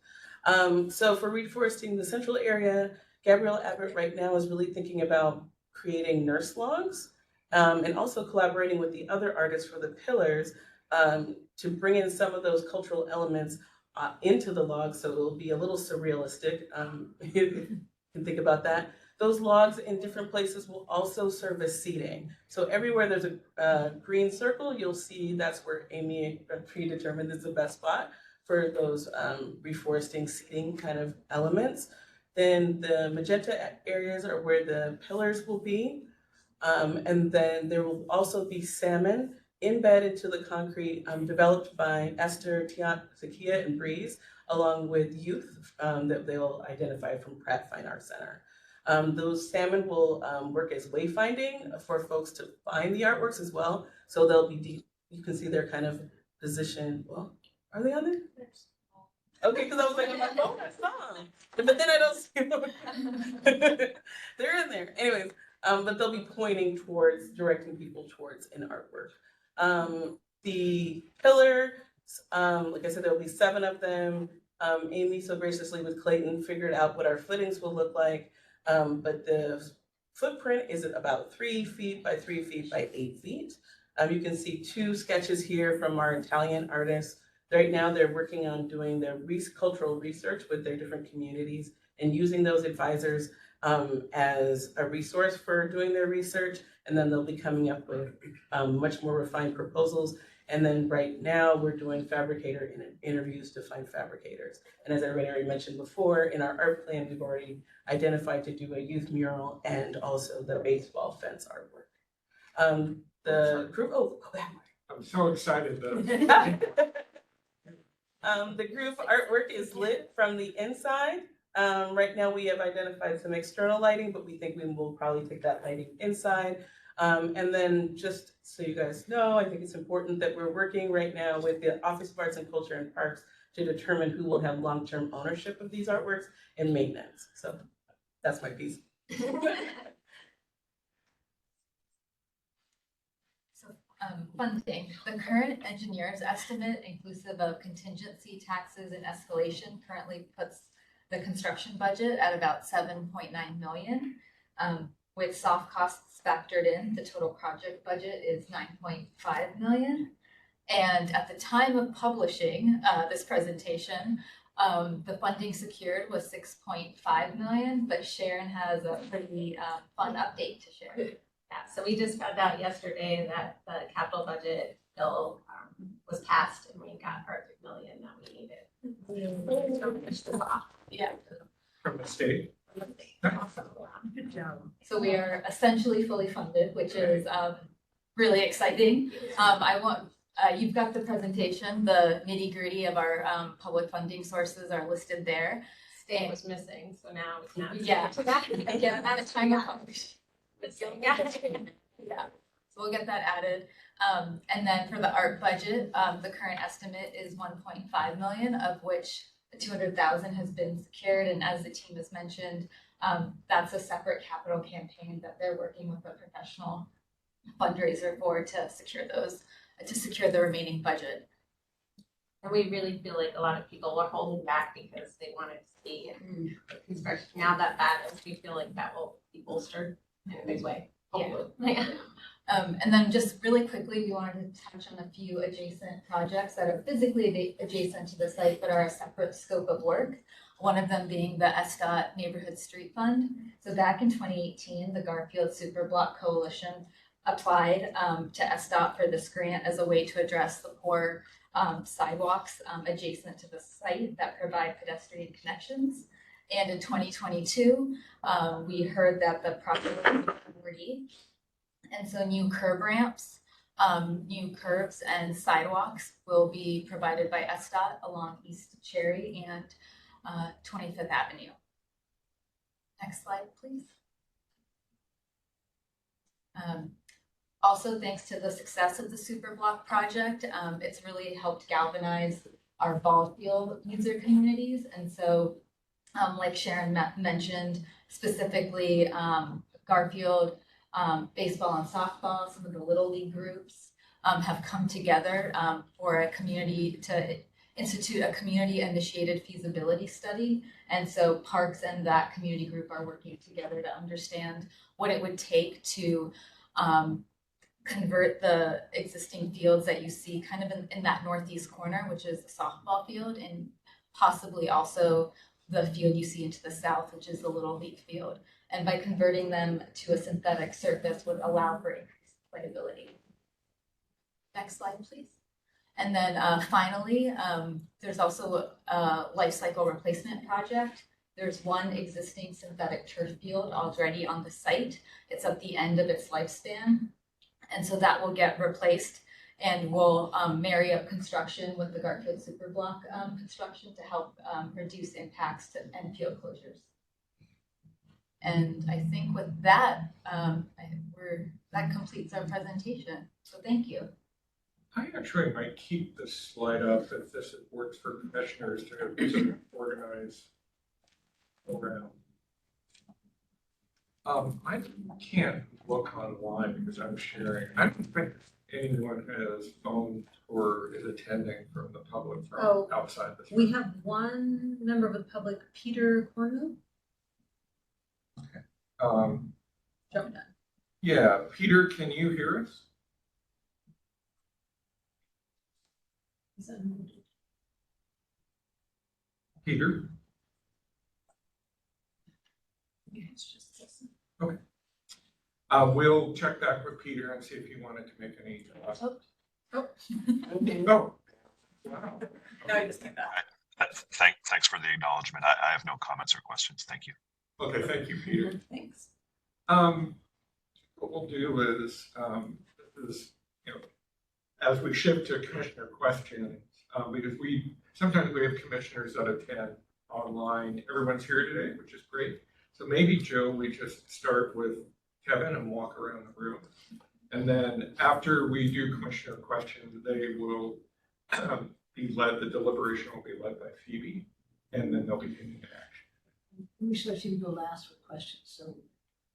So for reforesting the central area, Gabrielle Abbott right now is really thinking about creating nurse logs and also collaborating with the other artists for the pillars to bring in some of those cultural elements into the logs, so it'll be a little surrealistic. You can think about that. Those logs in different places will also serve as seating. So everywhere there's a green circle, you'll see that's where Amy predetermined is the best spot for those reforesting seating kind of elements. Then the magenta areas are where the pillars will be. And then there will also be salmon embedded into the concrete developed by Esther, Takia, and Breeze, along with youth that they'll identify from Pratt Fine Arts Center. Those salmon will work as wayfinding for folks to find the artworks as well. So they'll be, you can see they're kind of positioned, well, are they on there? Okay, because I was like, on my phone, I saw them. But then I don't see them. They're in there. Anyways, but they'll be pointing towards, directing people towards an artwork. The pillars, like I said, there'll be 7 of them. Amy so graciously with Clayton figured out what our footings will look like. But the footprint is about 3 feet by 3 feet by 8 feet. You can see 2 sketches here from our Italian artists. Right now they're working on doing their cultural research with their different communities and using those advisors as a resource for doing their research. And then they'll be coming up with much more refined proposals. And then right now we're doing fabricator interviews to find fabricators. And as everybody already mentioned before, in our art plan, we've already identified to do a youth mural and also the baseball fence artwork. The group, oh, go back. I'm so excited though. The group artwork is lit from the inside. Right now, we have identified some external lighting, but we think we will probably take that lighting inside. And then just so you guys know, I think it's important that we're working right now with the Office of Arts and Culture and Parks to determine who will have long-term ownership of these artworks and maintenance. So that's my piece. Funding. The current engineer's estimate, inclusive of contingency, taxes, and escalation, currently puts the construction budget at about 7.9 million. With soft costs factored in, the total project budget is 9.5 million. And at the time of publishing this presentation, the funding secured was 6.5 million, but Sharon has a pretty fun update to share. Yeah, so we just found out yesterday that the capital budget bill was passed and we got our 3 million that we needed. So finish this off. Yeah. From the state. Good job. So we are essentially fully funded, which is really exciting. You've got the presentation, the nitty gritty of our public funding sources are listed there. State was missing, so now it's not. Yeah. Again, at the time of publishing. Yeah. Yeah, so we'll get that added. And then for the art budget, the current estimate is 1.5 million, of which 200,000 has been secured. And as the team has mentioned, that's a separate capital campaign that they're working with a professional fundraiser for to secure the remaining budget. And we really feel like a lot of people are holding back because they wanted to see construction. Now that is, we feel like that will be bolstered in a big way. Yeah. And then just really quickly, we wanted to touch on a few adjacent projects that are physically adjacent to the site, but are a separate scope of work. One of them being the SDOT Neighborhood Street Fund. So back in 2018, the Garfield Superblock Coalition applied to SDOT for this grant as a way to address the poor sidewalks adjacent to the site that provide pedestrian connections. And in 2022, we heard that the project was awarded. And so new curb ramps, new curbs and sidewalks will be provided by SDOT along East Cherry and 25th Avenue. Next slide, please. Also, thanks to the success of the Superblock project, it's really helped galvanize our ball field user communities. And so, like Sharon mentioned, specifically Garfield baseball and softball, some of the Little League groups have come together for a community to institute a community-initiated feasibility study. And so Parks and that community group are working together to understand what it would take to convert the existing fields that you see kind of in that northeast corner, which is the softball field, and possibly also the field you see into the south, which is the Little League field. And by converting them to a synthetic surface would allow for increased playability. Next slide, please. And then finally, there's also a life cycle replacement project. There's one existing synthetic turf field already on the site. It's at the end of its lifespan. And so that will get replaced, and we'll marry up construction with the Garfield Superblock construction to help reduce impacts and field closures. And I think with that, that completes our presentation. So thank you. I actually might keep this slide up if this works for commissioners to sort of organize around. I can't look online because I'm sharing. I don't think anyone has phoned or is attending from the public from outside this room. We have one member of the public, Peter Cornu. Okay. Yeah, Peter, can you hear us? Peter? Okay. We'll check back with Peter and see if he wanted to make any. Oh. Wow. No, I just came back. Thanks for the acknowledgement. I have no comments or questions. Thank you. Okay, thank you, Peter. Thanks. What we'll do is as we shift to commissioner questions, because sometimes we have commissioners that attend online. Everyone's here today, which is great. So maybe, Joe, we just start with Kevin and walk around the room. And then after we do commissioner questions, they will the deliberation will be led by Phoebe, and then they'll be taking action. We should let you go last with questions, so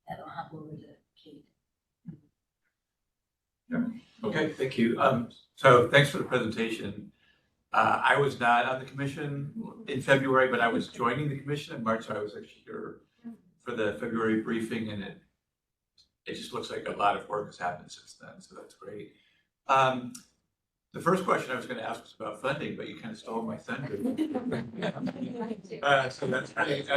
that'll hop over to Kate. Okay, thank you. So thanks for the presentation. I was not on the commission in February, but I was joining the commission in March, so I was actually here for the February briefing, and it just looks like a lot of work has happened since then, so that's great. The first question I was going to ask was about funding, but you kind of stole my thunder. So that's great.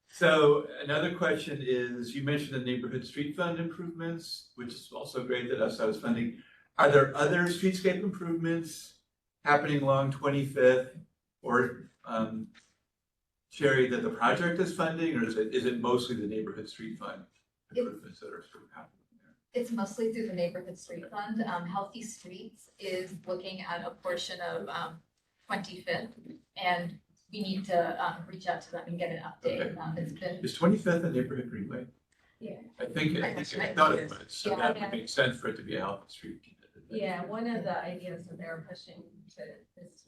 So another question is, you mentioned the neighborhood street fund improvements, which is also great that USDOT is funding. Are there other streetscape improvements happening along 25th or Sherry that the project is funding, or is it mostly the neighborhood street fund improvements that are sort of happening? It's mostly through the neighborhood street fund. Healthy Streets is looking at a portion of 25th, and we need to reach out to them and get an update. Okay. It's been Is 25th a neighborhood greenway? yeah. I thought it was, so that would make sense for it to be a healthy street. Yeah, one of the ideas that they're pushing is to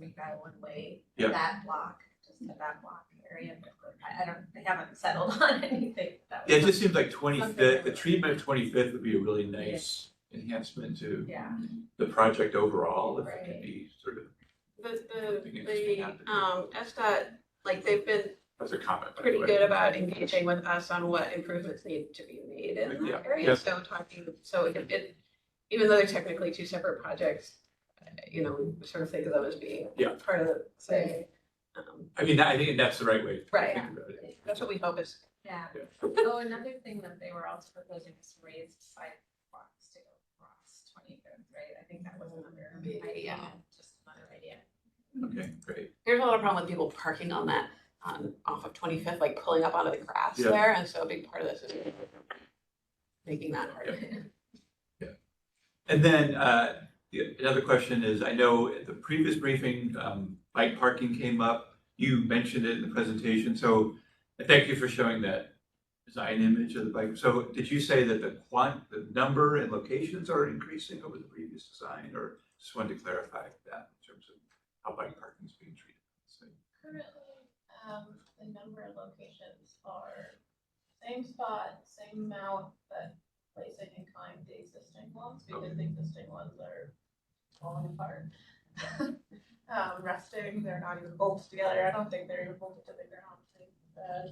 make that one way, Yeah. that block, just to that block area. They haven't settled on anything. Yeah, it just seems like 25th, the treatment of 25th would be a really nice enhancement to the project overall, if it could be sort of. SDOT, like they've been As a comment. pretty good about engaging with us on what improvements need to be made in that area. Yes. So even though they're technically two separate projects, we sort of think of them as being part of the same. I mean, I think that's the right way to Right. think about it. That's what we hope is. Yeah. Oh, another thing that they were also proposing is raised sidewalks to go across 25th, right? I think that was another idea, just another idea. Okay, great. There's a lot of problem with people parking on that, off of 25th, like pulling up onto the grass there, and so a big part of this is making that hard. And then another question is, I know at the previous briefing, bike parking came up. You mentioned it in the presentation, so thank you for showing that design image of the bike. So did you say that the number and locations are increasing over the previous design, or just wanted to clarify that in terms of how bike parking is being treated? Currently, the number of locations are same spot, same amount, but placing in kind the existing ones, because the existing ones are falling apart. Resting, they're not even bolted together. I don't think they're even bolted to the ground.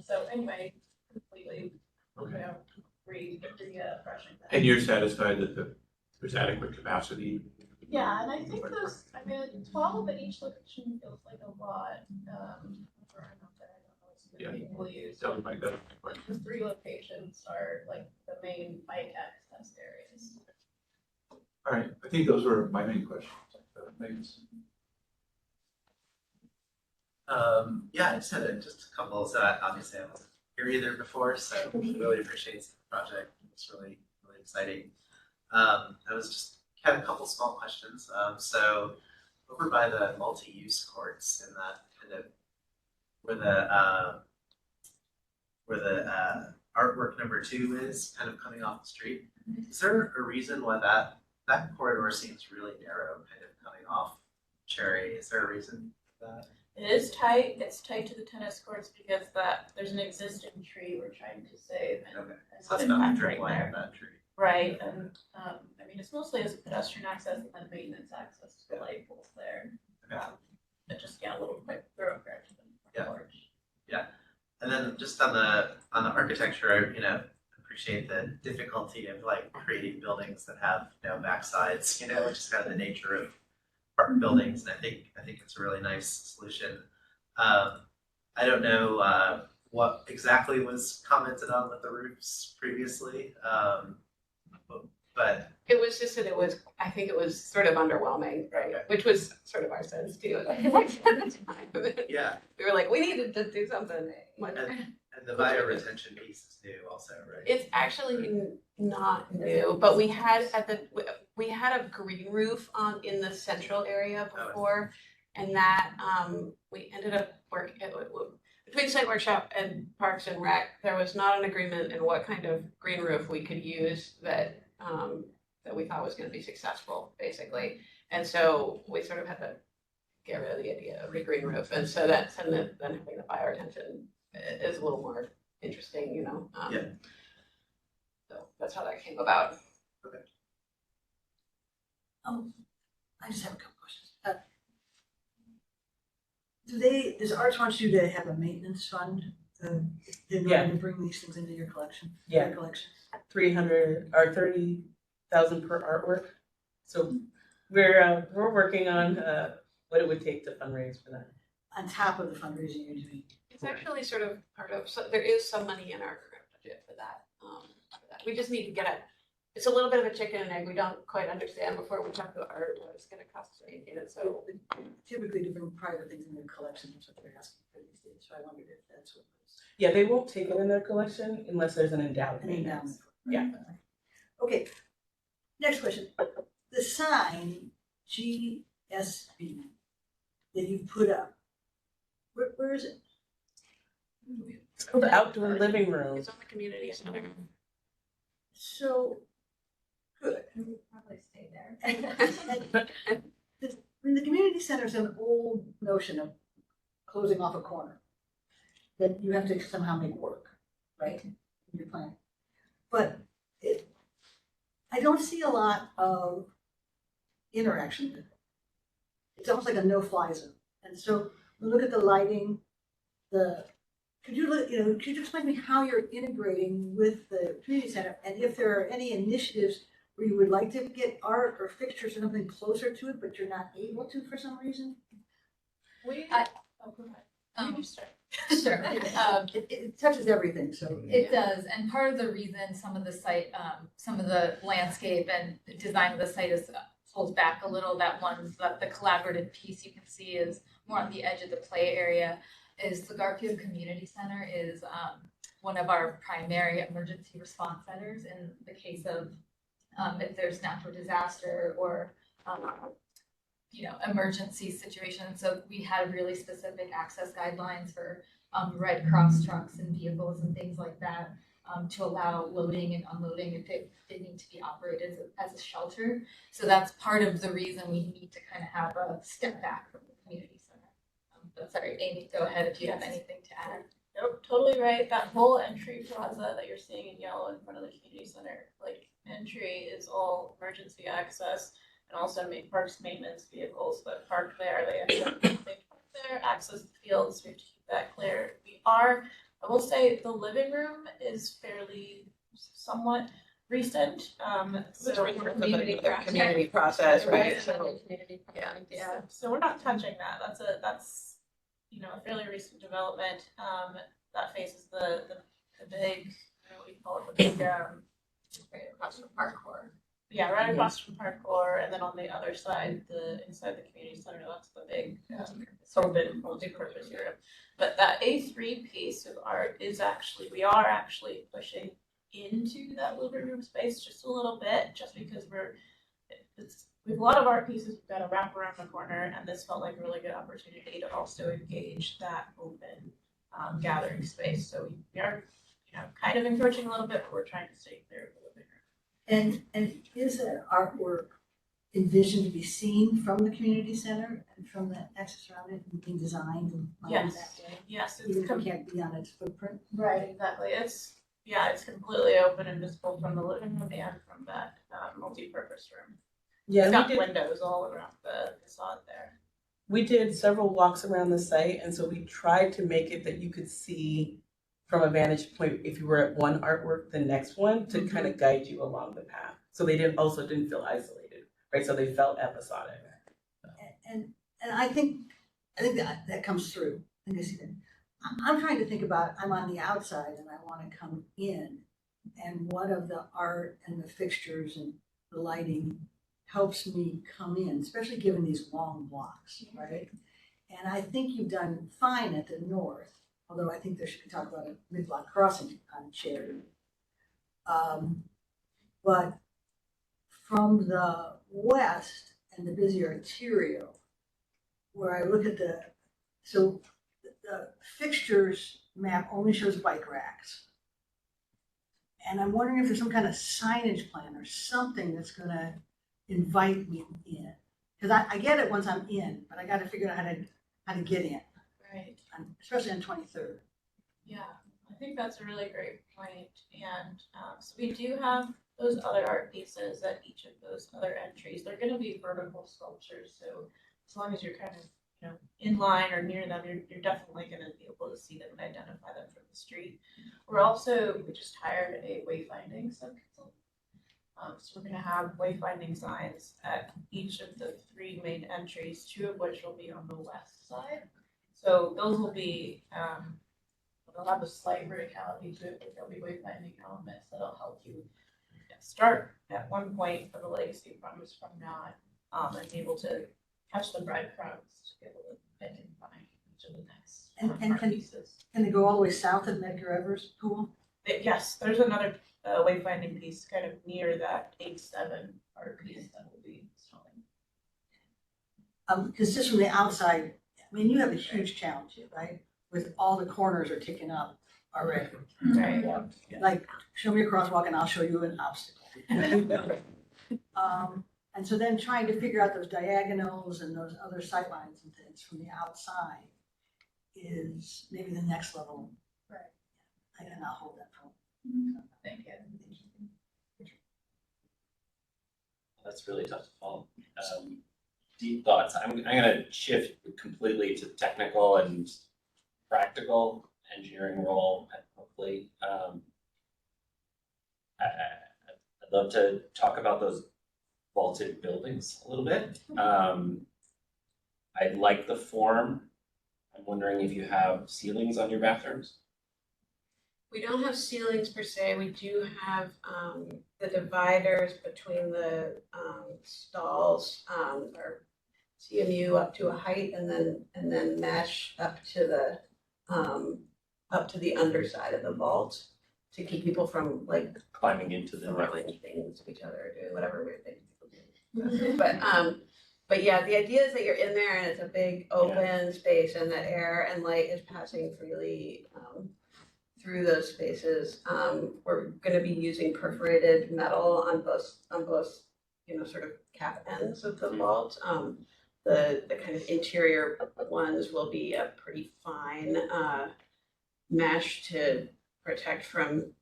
So anyway, completely refreshing that. And you're satisfied that there's adequate capacity? Yeah, and I think those, 12 at each location feels like a lot. People use. Tell me my gut. The 3 locations are like the main bike access areas. All right, I think those were my main questions. Thanks. Yeah, I just had just a couple. So obviously I wasn't here either before, so really appreciate the project. It's really, really exciting. I was just had a couple small questions. So over by the multi-use courts and that kind of where the artwork number 2 is kind of coming off the street. Is there a reason why that corridor seems really narrow, kind of coming off Cherry? Is there a reason for that? It is tight. It's tight to the tennis courts because there's an existing tree we're trying to save. And So that's not direct line of that tree. Right, and it's mostly as a pedestrian access and then maintenance access to the light poles there. It just got a little quick thoroughfare to the porch. Yeah, and then just on the architecture, appreciate the difficulty of like creating buildings that have backsides, which is kind of the nature of apartment buildings, and I think it's a really nice solution. I don't know what exactly was commented on with the roofs previously, but it was just that I think it was sort of underwhelming, right? Okay. Which was sort of our sense too. At the time. Yeah. We were like, we needed to do something. And the bio retention piece is new also, right? It's actually not new, but we had a green roof in the central area before, and that we ended up between site workshop and Parks and Rec, there was not an agreement in what kind of green roof we could use that, that we thought was gonna be successful, basically. And so we sort of had to get rid of the idea of a green roof, and so that's, and then having the fire attention is a little more interesting, you know? Yeah. So that's how that came about. I just have a couple questions. Does Arts want you to have a maintenance fund in Yeah. order to bring these things into your collection? Yeah. Your collection? 300 or 30,000 per artwork. So we're working on what it would take to fundraise for that. On top of the fundraising you're doing? It's actually sort of part of, so there is some money in our current budget for that. We just need to get it's a little bit of a chicken and egg. We don't quite understand before we talk to art what it's gonna cost to maintain it, so. Typically to bring private things in their collection, that's what they're asking for these days, so I wondered if that's what it was. Yeah, they won't take it in their collection unless there's an endowment. An endowment. Yeah. Okay, next question. The sign, GSB, that you put up, where is it? It's called the outdoor living room. It's on the community center. So, good. We'll probably stay there. The community center is an old notion of closing off a corner that you have to somehow make work, right? In your plan. But I don't see a lot of interaction with it. It's almost like a no-fly zone. And so we look at the lighting, could you explain to me how you're integrating with the community center, and if there are any initiatives where you would like to get art or fixtures or something closer to it, but you're not able to for some reason? Go ahead. You start. Sure. It touches everything, so. It does, and part of the reason some of the site, some of the landscape and design of the site is holds back a little, the collaborative piece you can see is more on the edge of the play area, is the Garfield Community Center is one of our primary emergency response centers in the case of if there's natural disaster or emergency situations. So we had really specific access guidelines for Red Cross trucks and vehicles and things like that to allow loading and unloading if it did need to be operated as a shelter. So that's part of the reason we need to kind of have a step back from the community center. But sorry, Amy, go ahead if you have anything to add. Nope, totally right. That whole entry plaza that you're seeing in yellow in front of the community center, like entry is all emergency access, and also parks maintenance vehicles that park there. They park there, access the fields. We have to keep that clear. I will say the living room is fairly somewhat recent. So we're Community process, right? So, yeah. So we're not touching that. That's a fairly recent development. That faces the big, what do we call it, the big right across from Parkour. Yeah, right across from Parkour, and then on the other side, inside the community center, that's the big open multi-purpose area. But that A3 piece of art is we are actually pushing into that living room space just a little bit, just because we have a lot of art pieces we've got to wrap around the corner, and this felt like a really good opportunity to also engage that open gathering space. So we are, kind of encroaching a little bit, but we're trying to stay clear of the living room. And is that artwork envisioned to be seen from the community center and from the access around it and being designed and planned that way? Yes, Even if it can't be on its footprint? right, exactly. It's completely open and visible from the living room and from that multi-purpose room. Yeah, It's got we did, windows all around the facade there. we did several walks around the site, and so we tried to make it that you could see from a vantage point if you were at one artwork, the next one to kind of guide you along the path. So they didn't feel isolated, right? So they felt episodic. And I think that comes through. I think I see that. I'm trying to think about, I'm on the outside and I want to come in, and what of the art and the fixtures and the lighting helps me come in, especially given these long blocks, right? And I think you've done fine at the north, although I think there should be talk about a mid-block crossing on Cherry. But from the west and the busy arterial, where I look at the the fixtures map only shows bike racks. And I'm wondering if there's some kind of signage plan or something that's gonna invite me in. Cause I get it once I'm in, but I gotta figure out how to get in, Right. especially on 23rd. Yeah, I think that's a really great point. And so we do have those other art pieces at each of those other entries. They're going to be vertical sculptures, so as long as you're kind of in line or near them, you're definitely going to be able to see them and identify them from the street. We just hired a wayfinding subconsultant. So we're going to have wayfinding signs at each of the 3 main entries, 2 of which will be on the west side. So those will be, they'll have a slight verticality to it, but there'll be wayfinding elements that'll help you start at one point of the legacy promise from not, and be able to catch the breadcrumbs to be able to identify each of the next art pieces. Can they go all the way south of Medgar Evers pool? Yes, there's another wayfinding piece kind of near that 8-7 art piece that will be installing. Because just from the outside, I mean, you have a huge challenge here, right? With all the corners are taken up already. Right. Like, show me a crosswalk and I'll show you an obstacle. And so then trying to figure out those diagonals and those other sight lines and things from the outside is maybe the next level. Right. And I'll hold that for. Thank you. That's really tough to follow. Deep thoughts. I'm gonna shift completely to technical and practical engineering role, hopefully. I'd love to talk about those vaulted buildings a little bit. I like the form. I'm wondering if you have ceilings on your bathrooms. We don't have ceilings per se. We do have the dividers between the stalls are CMU up to a height and then mesh up to the underside of the vault to keep people from like climbing into the throwing things to each other or doing whatever weird things people do. But yeah, the idea is that you're in there and it's a big open space and that air and light is passing freely through those spaces. We're going to be using perforated metal on both sort of cap ends of the vault. The kind of interior ones will be a pretty fine mesh to protect from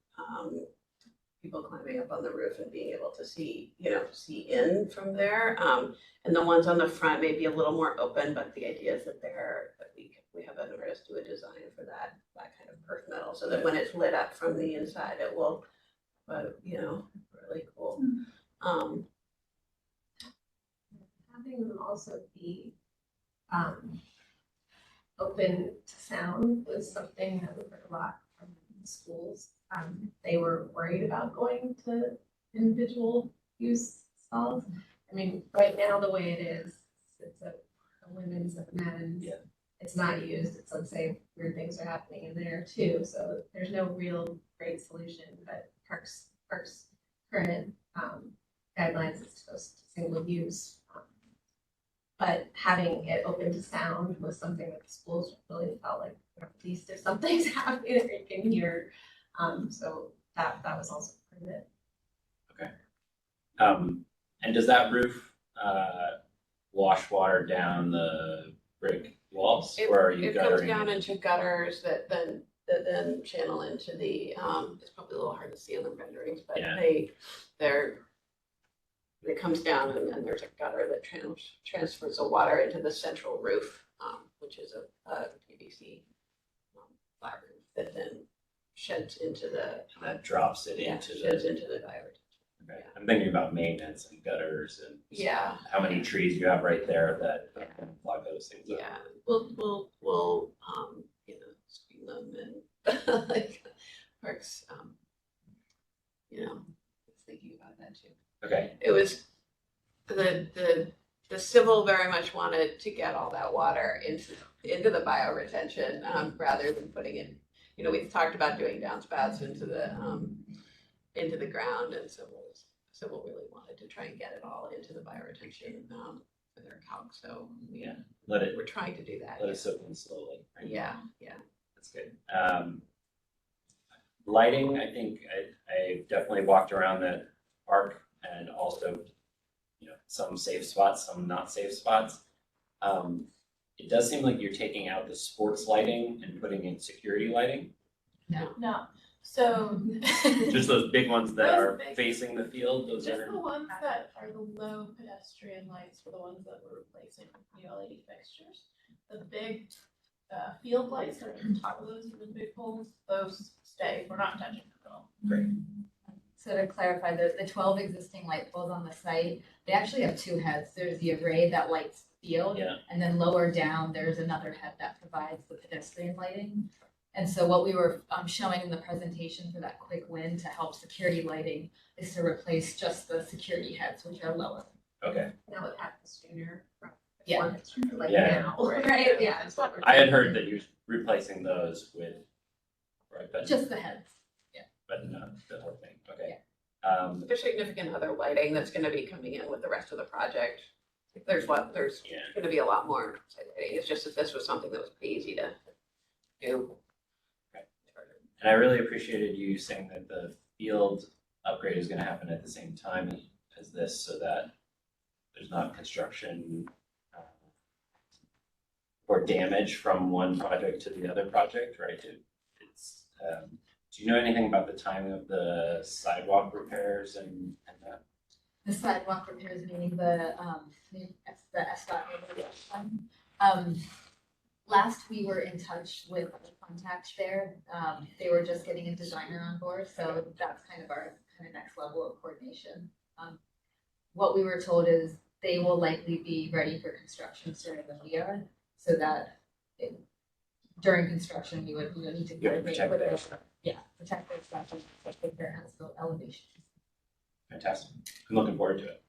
people climbing up on the roof and being able to see in from there. And the ones on the front may be a little more open, but the idea is that we have an artist do a design for that kind of perf metal, so that when it's lit up from the inside, it will, really cool. Having them also be open to sound was something that we heard a lot from the schools. They were worried about going to individual use stalls. I mean, right now the way it is, it's a women's and men's. Yeah. It's not used. It's, let's say, weird things are happening in there too. So there's no real great solution. But Parks current guidelines is supposed to single use. But having it open to sound was something that the schools really felt like, at least if something's happening, you can hear. So that was also part of it. Okay. And does that roof wash water down the brick walls, or are you It guttering? comes down into gutters that then channel into the. It's probably a little hard to see on the renderings, but Yeah. it comes down and then there's a gutter that transfers the water into the central roof, which is a PVC flat roof that then sheds into the. That drops it into sheds the. into the dirt. Okay. I'm thinking about maintenance and gutters and Yeah. how many trees you have right there that block those things up. Yeah, we'll screen them and like Parks, thinking about that too. Okay. It was the civil very much wanted to get all that water into the bioretention rather than putting it. We've talked about doing downspouts into the ground, and civil really wanted to try and get it all into the bioretention for their calc, so Yeah, let it we're trying to do that. let it soak in slowly. Right? Yeah, yeah. That's good. Lighting, I think I definitely walked around the park and also, some safe spots, some not safe spots. It does seem like you're taking out the sports lighting and putting in security lighting. No, so. Just those big ones that Those are big- facing the field, those Just are, the ones that are the low pedestrian lights were the ones that we're replacing with the LED fixtures. The big field lights that are on top of those, the big poles, those stay, we're not touching them at all. great. So to clarify, the 12 existing light poles on the site, they actually have two heads. There's the array that lights the field, Yeah. and then lower down, there's another head that provides the pedestrian lighting. And so what we were showing in the presentation for that quick win to help security lighting is to replace just the security heads, which are lower. Okay. That would happen sooner. Yeah. Like Yeah. now, right? Yeah. That's what we're I had doing. heard that you're replacing those with, right, but Just the heads. but not the whole thing. Okay. There's significant other lighting that's gonna be coming in with the rest of the project. There's Yeah. gonna be a lot more. It's just that this was something that was pretty easy to do. And I really appreciated you saying that the field upgrade is gonna happen at the same time as this, so that there's not construction or damage from one project to the other project, right? It's, do you know anything about the timing of the sidewalk repairs and that? The sidewalk repairs meaning the SDOT. Last we were in touch with the contacts there, they were just getting a designer on board, so that's kind of our next level of coordination. What we were told is they will likely be ready for construction sooner than we are, so that during construction, we would need to You have to coordinate protect with theirs. protect their stuff and take their as-built elevations. Fantastic. I'm looking forward to it.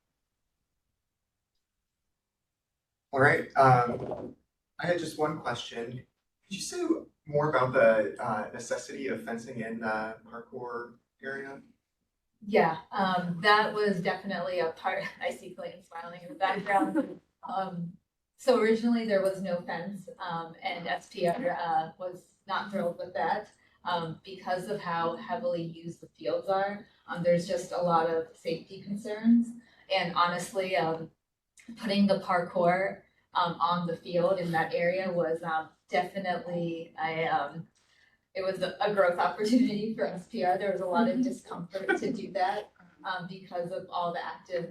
All right, I had just one question. Could you say more about the necessity of fencing in the parkour area? Yeah, that was definitely a part. I see Clayton smiling in the background. So originally there was no fence, and SPR was not thrilled with that because of how heavily used the fields are. There's just a lot of safety concerns, and honestly, putting the parkour on the field in that area was definitely it was a growth opportunity for SPR. There was a lot of discomfort to do that because of all the active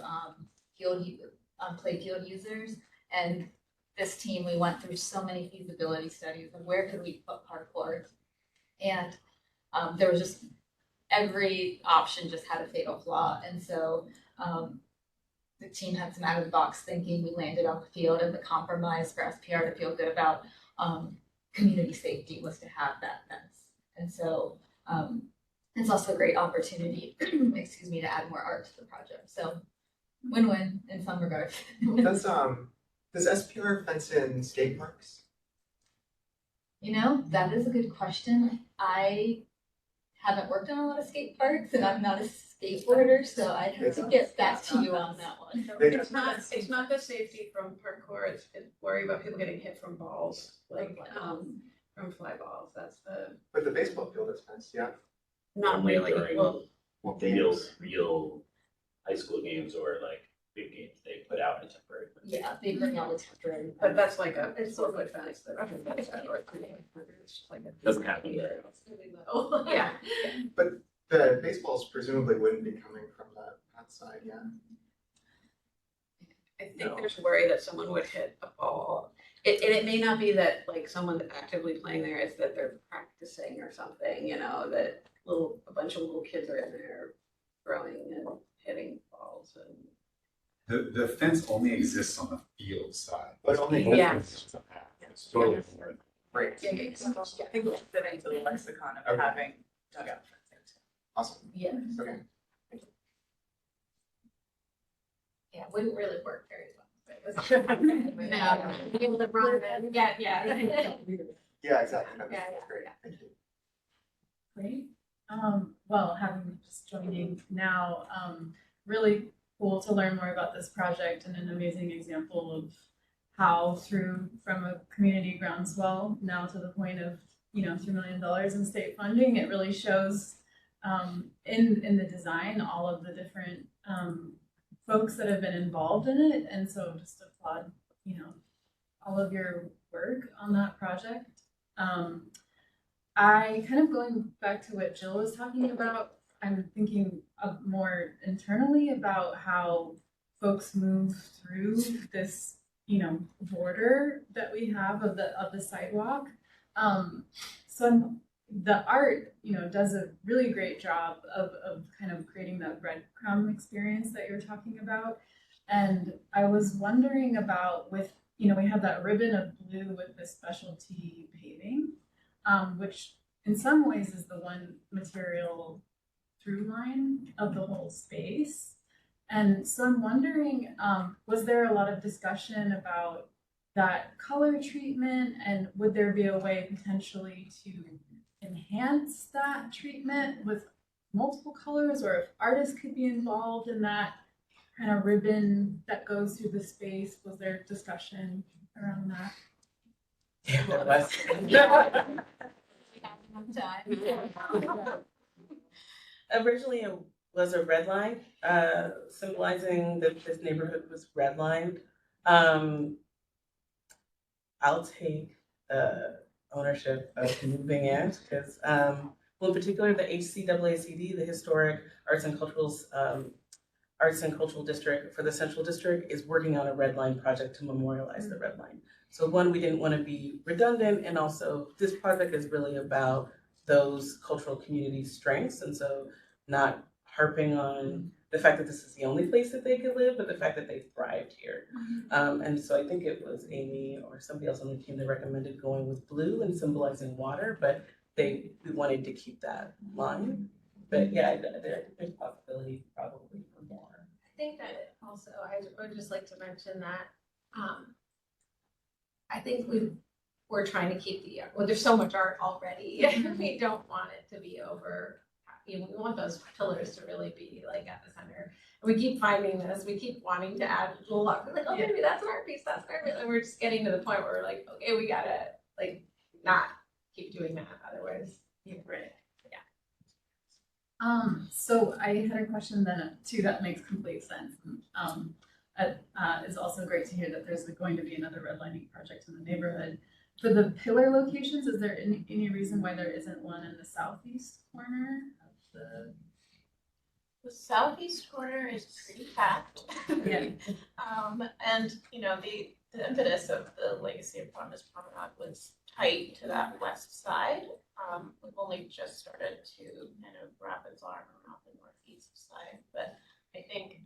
play field users. And this team, we went through so many feasibility studies of where could we put parkour, and there was just every option just had a fatal flaw. And so the team had some out of the box thinking. We landed on the field, and the compromise for SPR to feel good about community safety was to have that fence. And so it's also a great opportunity, excuse me, to add more art to the project. So win-win in some regards. Does SPR fence in skate parks? You know, that is a good question. I haven't worked on a lot of skate parks, and I'm not a skateboarder, so I'd have to get back to you on that one. It's not the safety from parkour, it's worry about people getting hit from balls, like, from fly balls, that's the. But the baseball field is fenced, yeah. Not Only really, during well, real high school games or like big games, they put out a temporary. Yeah, they bring out the temporary. but that's like it's 4-foot fence that. Doesn't happen very often. Yeah. The baseballs presumably wouldn't be coming from that side, yeah. I think there's worry that someone would hit a ball. It may not be that like someone's actively playing there, it's that they're practicing or something, that a bunch of little kids are in there throwing and hitting balls and. The fence only exists on the field side. But only. Yeah. It's totally different. Great. Yeah. I think we'll fit into the lexicon of Okay. having dugout fencing too. Awesome. Yes. Okay. Yeah, wouldn't really work very well. No, be able to run it. Yeah. Yeah, exactly. No, Yeah, that's great. Thank you. Great. Well, having just joining now, really cool to learn more about this project and an amazing example of how from a community groundswell now to the point of, $3 million in state funding, it really shows in the design all of the different folks that have been involved in it. And so just applaud, all of your work on that project. I kind of going back to what Jill was talking about, I'm thinking of more internally about how folks move through this, border that we have of the sidewalk. The art, does a really great job of kind of creating that breadcrumb experience that you're talking about. And I was wondering about we have that ribbon of blue with the specialty paving, which in some ways is the one material through line of the whole space. And so I'm wondering, was there a lot of discussion about that color treatment, and would there be a way potentially to enhance that treatment with multiple colors, or if artists could be involved in that kind of ribbon that goes through the space? Was there discussion around that? Yeah, there was. Originally, it was a red line, symbolizing that this neighborhood was redlined. I'll take ownership of moving it because, well, in particular, the HCAACD, the Historic Arts and Cultural District for the Central District, is working on a red line project to memorialize the red line. So one, we didn't want to be redundant, and also this project is really about those cultural community strengths, and so not harping on the fact that this is the only place that they could live, but the fact that they thrived here. And so I think it was Amy or somebody else on the team that recommended going with blue and symbolizing water, but we wanted to keep that line. But yeah, there's possibility probably for more. I think that also, I would just like to mention that I think we're trying to keep there's so much art already. We don't want it to be over. We want those pillars to really be like at the center. And we keep finding this, we keep wanting to add little luck. We're like, oh, maybe that's an art piece, that's an art piece. And we're just getting to the point where we're like, okay, we gotta like not keep doing that. Otherwise, right. So I had a question then too that makes complete sense. It's also great to hear that there's going to be another redlining project in the neighborhood. For the pillar locations, is there any reason why there isn't one in the southeast corner of The southeast corner is pretty packed. Yeah. And the impetus of the Legacy of Promise Promenade was tight to that west side. We've only just started to kind of wrap its arm around the northeast side, but I think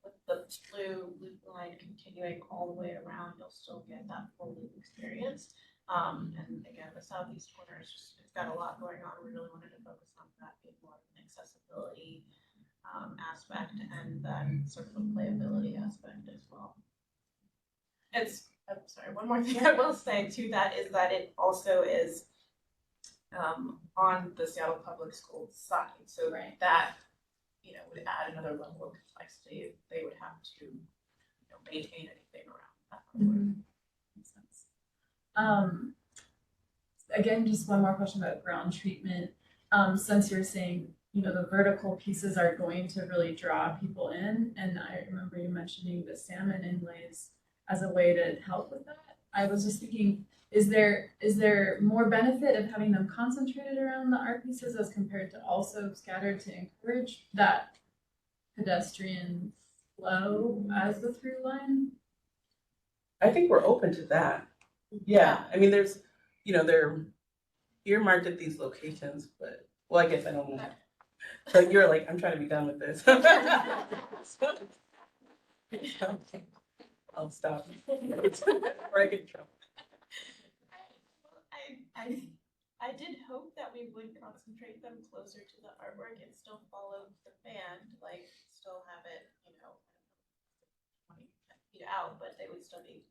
with the blue loop line continuing all the way around, you'll still get that full loop experience. And again, the southeast corner is it's got a lot going on. We really wanted to focus on that being more of an accessibility aspect, and then sort of a playability aspect as well. I'm sorry, one more thing I will say to that is that it also is on the Seattle Public Schools side. So that, would add another level of complexity if they would have to, maintain anything around that. Makes sense. Again, just one more question about ground treatment. Since you're saying, the vertical pieces are going to really draw people in, and I remember you mentioning the salmon inlays as a way to help with that. I was just thinking, is there more benefit of having them concentrated around the art pieces as compared to also scattered to encourage that pedestrian flow as the through line? I think we're open to that. Yeah, I mean, there's, they're earmarked at these locations, but, well, I guess I don't know. So you're like, I'm trying to be done with this. I'll stop. Or I get in trouble. I did hope that we would concentrate them closer to the artwork and still follow the band, like still have it, 20 feet out, but they would still be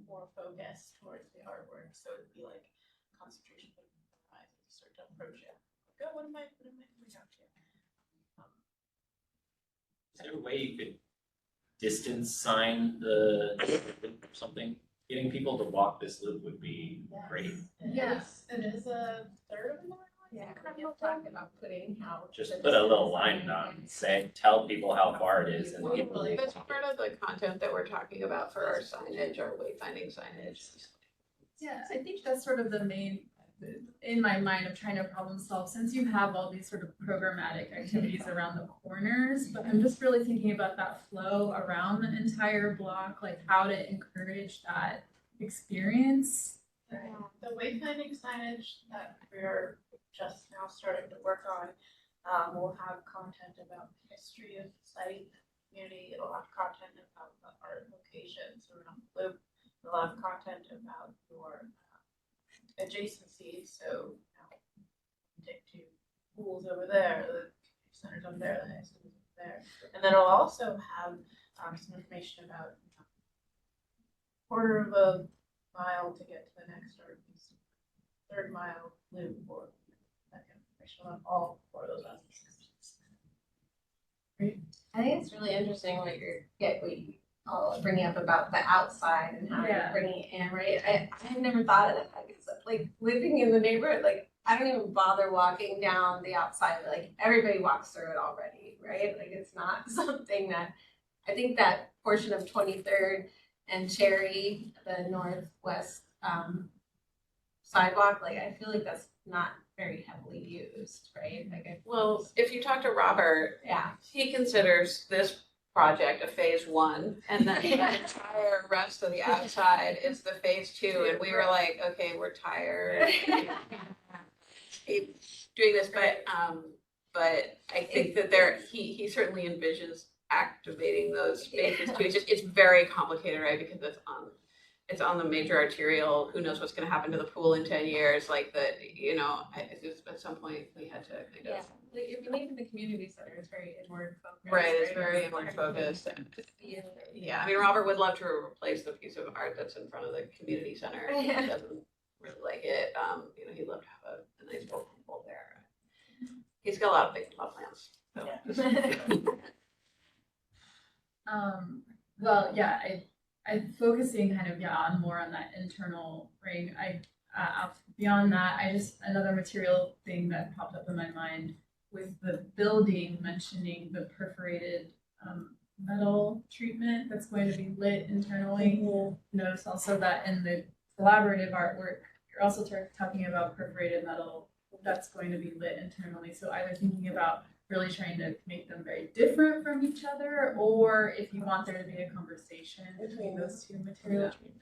more focused towards the artwork. So it'd be like concentration would rise as you start to approach it. Like, oh, what am I coming out to? Is there a way you could distance sign the something. Getting people to walk this loop would be great. Yes, it is a third of an hour. Yeah, we'll talk about putting how. Just put a little line on, say, tell people how far it is, and Well, people. that's part of the content that we're talking about for our signage, our wayfinding signage. Yeah, I think that's sort of the main, in my mind, of trying to problem solve, since you have all these sort of programmatic activities around the corners, but I'm just really thinking about that flow around the entire block, like how to encourage that experience. The wayfinding signage that we're just now starting to work on will have content about the history of the site, community. It'll have content about the art locations around the loop. It'll have content about your adjacencies. So, take two pools over there, the centers over there, the high school over there, and then it'll also have some information about quarter of a mile to get to the next art piece, third mile loop, or that kind of information on all four of those aspects. I think it's really interesting what you all bringing up about the outside and how you're bringing it in, right? I've never thought of that, because like living in the neighborhood, like I don't even bother walking down the outside, like everybody walks through it already, right? Like it's not something that, I think that portion of 23rd and Cherry, the northwest sidewalk, like I feel like that's not very heavily used, right? Like Well, if you talk to Robert, yeah, he considers this project a phase 1, and then the entire rest of the outside is the phase 2, and we were like, okay, we're tired. Keep doing this, but I think that he certainly envisions activating those spaces too. It's very complicated, right? Because it's on the major arterial. Who knows what's going to happen to the pool in 10 years? Like at some point we had to kind of. Like if you leave in the community center, it's very inward focused. Right, it's very inward focused. Yeah, I mean, Robert would love to replace the piece of art that's in front of the community center. He doesn't really like it. He'd love to have a nice open pool there. He's got a lot of big plans. So. Well, yeah, I'm focusing kind of on more on that internal ring. Beyond that, another material thing that popped up in my mind with the building, mentioning the perforated metal treatment that's going to be lit internally. Notice also that in the collaborative artwork, you're also talking about perforated metal that's going to be lit internally. So either thinking about really trying to make them very different from each other, or if you want there to be a conversation between those two material treatments.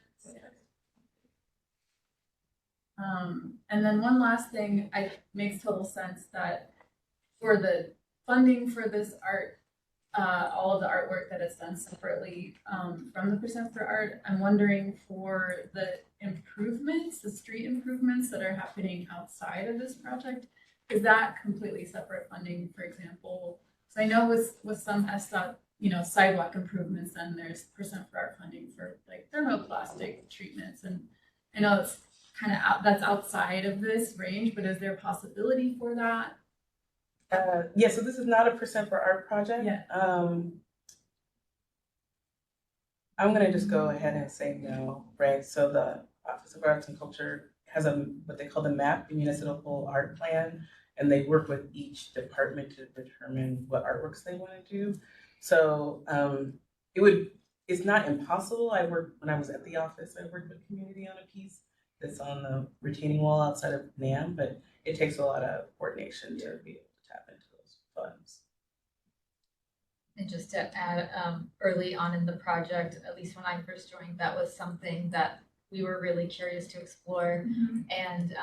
And then one last thing, makes total sense that for the funding for this art, all of the artwork that is done separately from the Percent for Art, I'm wondering for the improvements, the street improvements that are happening outside of this project, is that completely separate funding, for example? So I know with some SDOT, sidewalk improvements, then there's Percent for Art funding for like thermoplastic treatments, and I know it's kind of that's outside of this range, but is there a possibility for that? Yeah, so this is not a Percent for Art project. Yeah. I'm gonna just go ahead and say no, right? So the Office of Arts and Culture has what they call the MAP, the Municipal Art Plan, and they work with each department to determine what artworks they want to do. So it's not impossible. When I was at the office, I worked with community on a piece that's on the retaining wall outside of NAM, but it takes a lot of coordination to be able to tap into those funds. And just to add, early on in the project, at least when I first joined, that was something that we were really curious to explore. Mm-hmm. And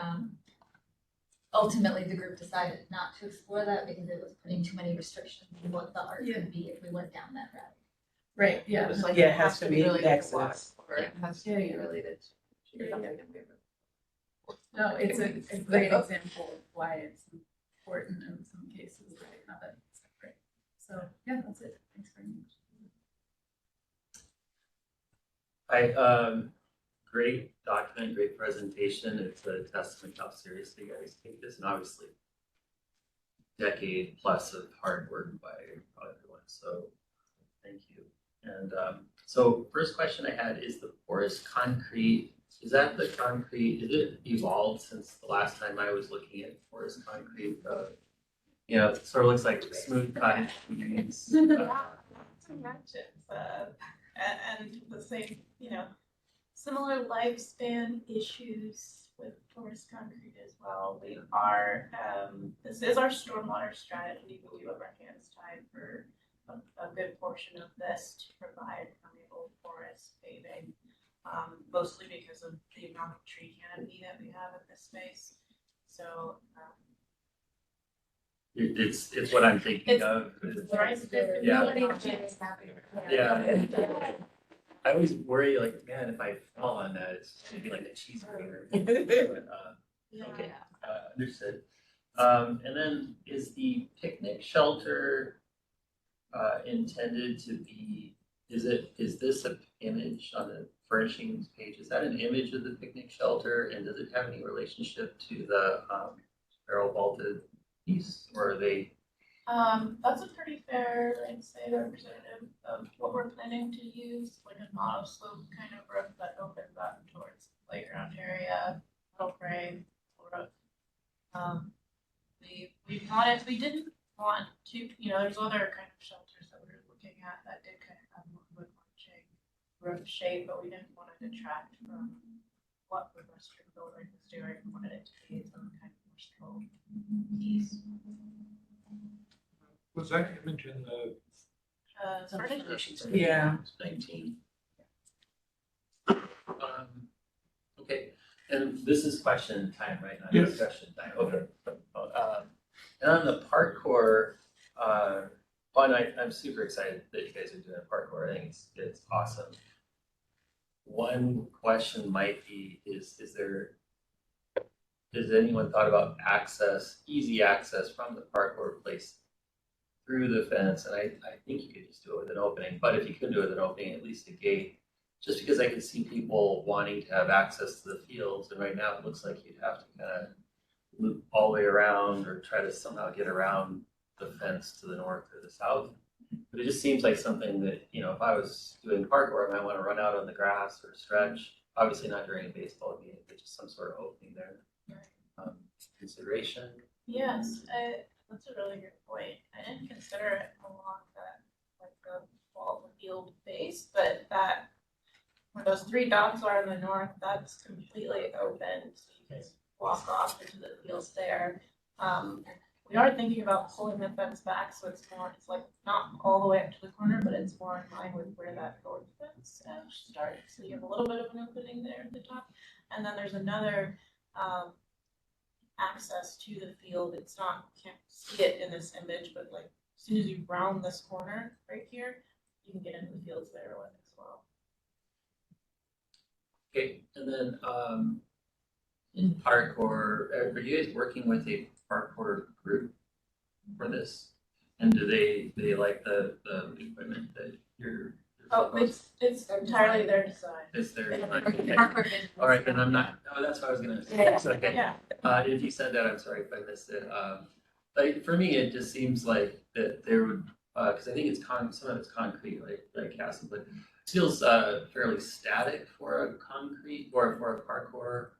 ultimately the group decided not to explore that because it was putting too many restrictions on what the art could be if we went down that route. Right, yeah. It was like, Yeah, it has to be related to water, access. or it has to be related to something that we have. No, it's a great example of why it's important in some cases, right? Not that it's separate. So yeah, that's it. Thanks very much. Great document, great presentation. It's a testament to how seriously you guys take this, and obviously decade plus of hard work by everyone. So thank you. And so first question I had is the porous concrete, is that the concrete, is it evolved since the last time I was looking at porous concrete? You know, it sort of looks like smooth cottage cheese. Matches, and the same, similar lifespan issues with porous concrete as well. We are, this is our stormwater strategy. We do have our hands tied for a good portion of this to provide permeable porous paving, mostly because of the amount of tree canopy that we have in this space. So, It's what I'm thinking of. Yeah. I always worry, like, man, if I fall on that, it's gonna be like a cheeseburger. Okay, understood. And then is the picnic shelter intended to be? Is this an image on the furnishings page? Is that an image of the picnic shelter, and does it have any relationship to the barrel vaulted piece, or are they? That's a pretty fair, I'd say, representative of what we're planning to use, like a monoslope kind of roof that opens up towards the playground area, metal frame, sort of. We didn't want to, there's other kind of shelters that we were looking at that did kind of have more wood-matching roof shape, but we didn't want to detract from what the Western building was doing. We wanted it to be its own kind of more scope piece. Was that image in the? Yeah. 19. Okay, and this is question time, right? Not Yes. discussion time. Okay. And on the parkour, one, I'm super excited that you guys are doing parkour. I think it's awesome. One question might be: has anyone thought about easy access from the parkour place through the fence? And I think you could just do it with an opening, but if you could do it with an opening, at least a gate, just because I could see people wanting to have access to the fields, and right now it looks like you'd have to kind of loop all the way around or try to somehow get around the fence to the north or the south. But it just seems like something that, if I was doing parkour, I might want to run out on the grass or stretch, obviously not during a baseball game, but just some sort of opening there. Consideration? Yes, that's a really good point. I didn't consider it along the wall of the field base, but that where those 3 dots are in the north, that's completely open, so you can walk off into the fields there. We are thinking about pulling the fence back, so it's like not all the way up to the corner, but it's more in line with where that north fence edge starts. So you have a little bit of an opening there at the top, and then there's another access to the field. It's not, you can't see it in this image, but like as soon as you round this corner right here, you can get into the fields there as well. Okay, and then in parkour, are you guys working with a parkour group for this? And do they like the equipment that you're? Oh, it's entirely their design. It's their design. Okay. All right, then I'm not. Oh, that's what I was gonna say. Yeah. Okay. Yeah. If you said that, I'm sorry if I missed it. Like for me, it just seems like that there would, because I think it's some of it's concrete, like Cassie, but it feels fairly static for a concrete or for a parkour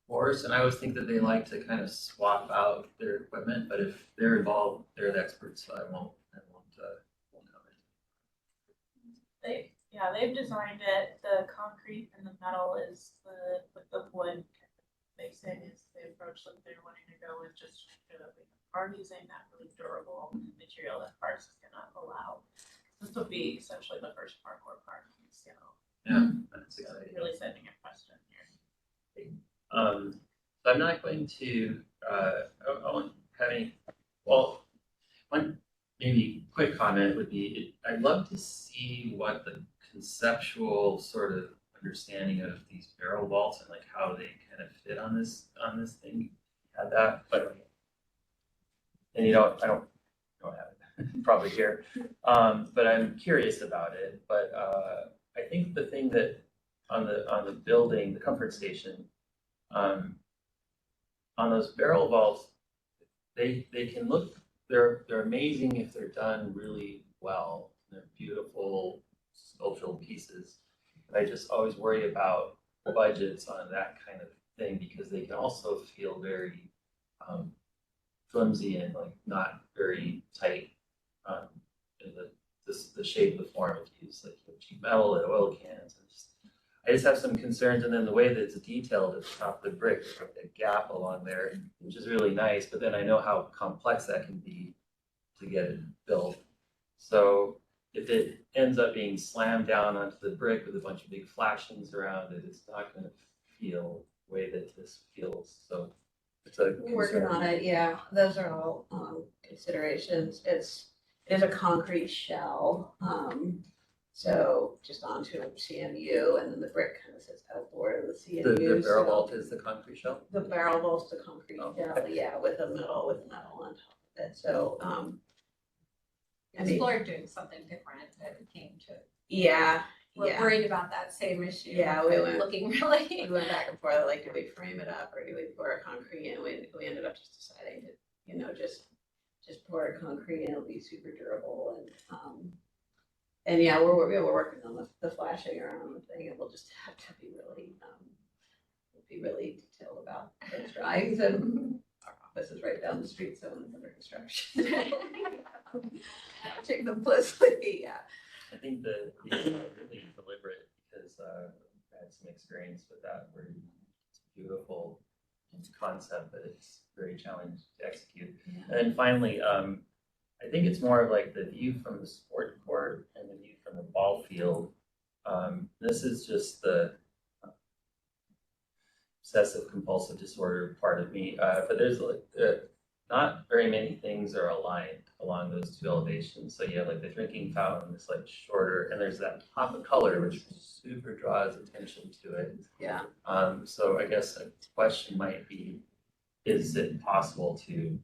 course. And I always think that they like to kind of swap out their equipment, but if they're involved, they're the experts, so I won't comment. They've designed it. The concrete and the metal is with the wood facing is the approach that they're wanting to go with, just to make sure that we are using that really durable material that parks is gonna allow. This will be essentially the first parkour park, so Yeah, that's exciting. really setting a precedent here. So I'm not going to, I won't have any, well, one maybe quick comment would be, I'd love to see what the conceptual sort of understanding of these barrel vaults and like how they kind of fit on this thing. Had that, but and I don't have it probably here, but I'm curious about it. But I think the thing that on the building, the comfort station, on those barrel vaults, they can look, they're amazing if they're done really well. They're beautiful sculptural pieces. But I just always worry about budgets on that kind of thing because they can also feel very flimsy and like not very tight in the shape, the form of use, like cheap metal and oil cans. And I just have some concerns, and then the way that it's detailed at the top of the brick, there's like a gap along there, which is really nice. But then I know how complex that can be to get it built. So if it ends up being slammed down onto the brick with a bunch of big flashings around it, it's not going to feel the way that this feels. So it's a We're working concern. on it, yeah, those are all considerations. It is a concrete shell, so just onto CMU, and then the brick kind of sits outboard of the CMU. The barrel vault is the concrete shell? The barrel vault's the concrete Oh, shell, okay. yeah, with metal on top of it, so, We explored doing something different that it came to. yeah, We're yeah. worried about that same issue. Yeah, we went- Looking really. We went back and forth, like, do we frame it up or do we pour a concrete? And we ended up just deciding to, you know, just pour a concrete and it'll be super durable. And yeah, we're working on the flashing around the thing, and we'll just have to be really detailed about those drawings. And our office is right down the street, so it's under construction. Take them closely, yeah. I think the really deliberate because I had some experience with that where it's beautiful concept, but it's very challenging to execute. Yeah. And then finally, I think it's more of like the view from the sport court and the view from the ball field. This is just the obsessive compulsive disorder part of me, but there's like not very many things are aligned along those two elevations. So you have like the drinking fountain is like shorter, and there's that pop of color which super draws attention to it. Yeah. So I guess a question might be, is it possible to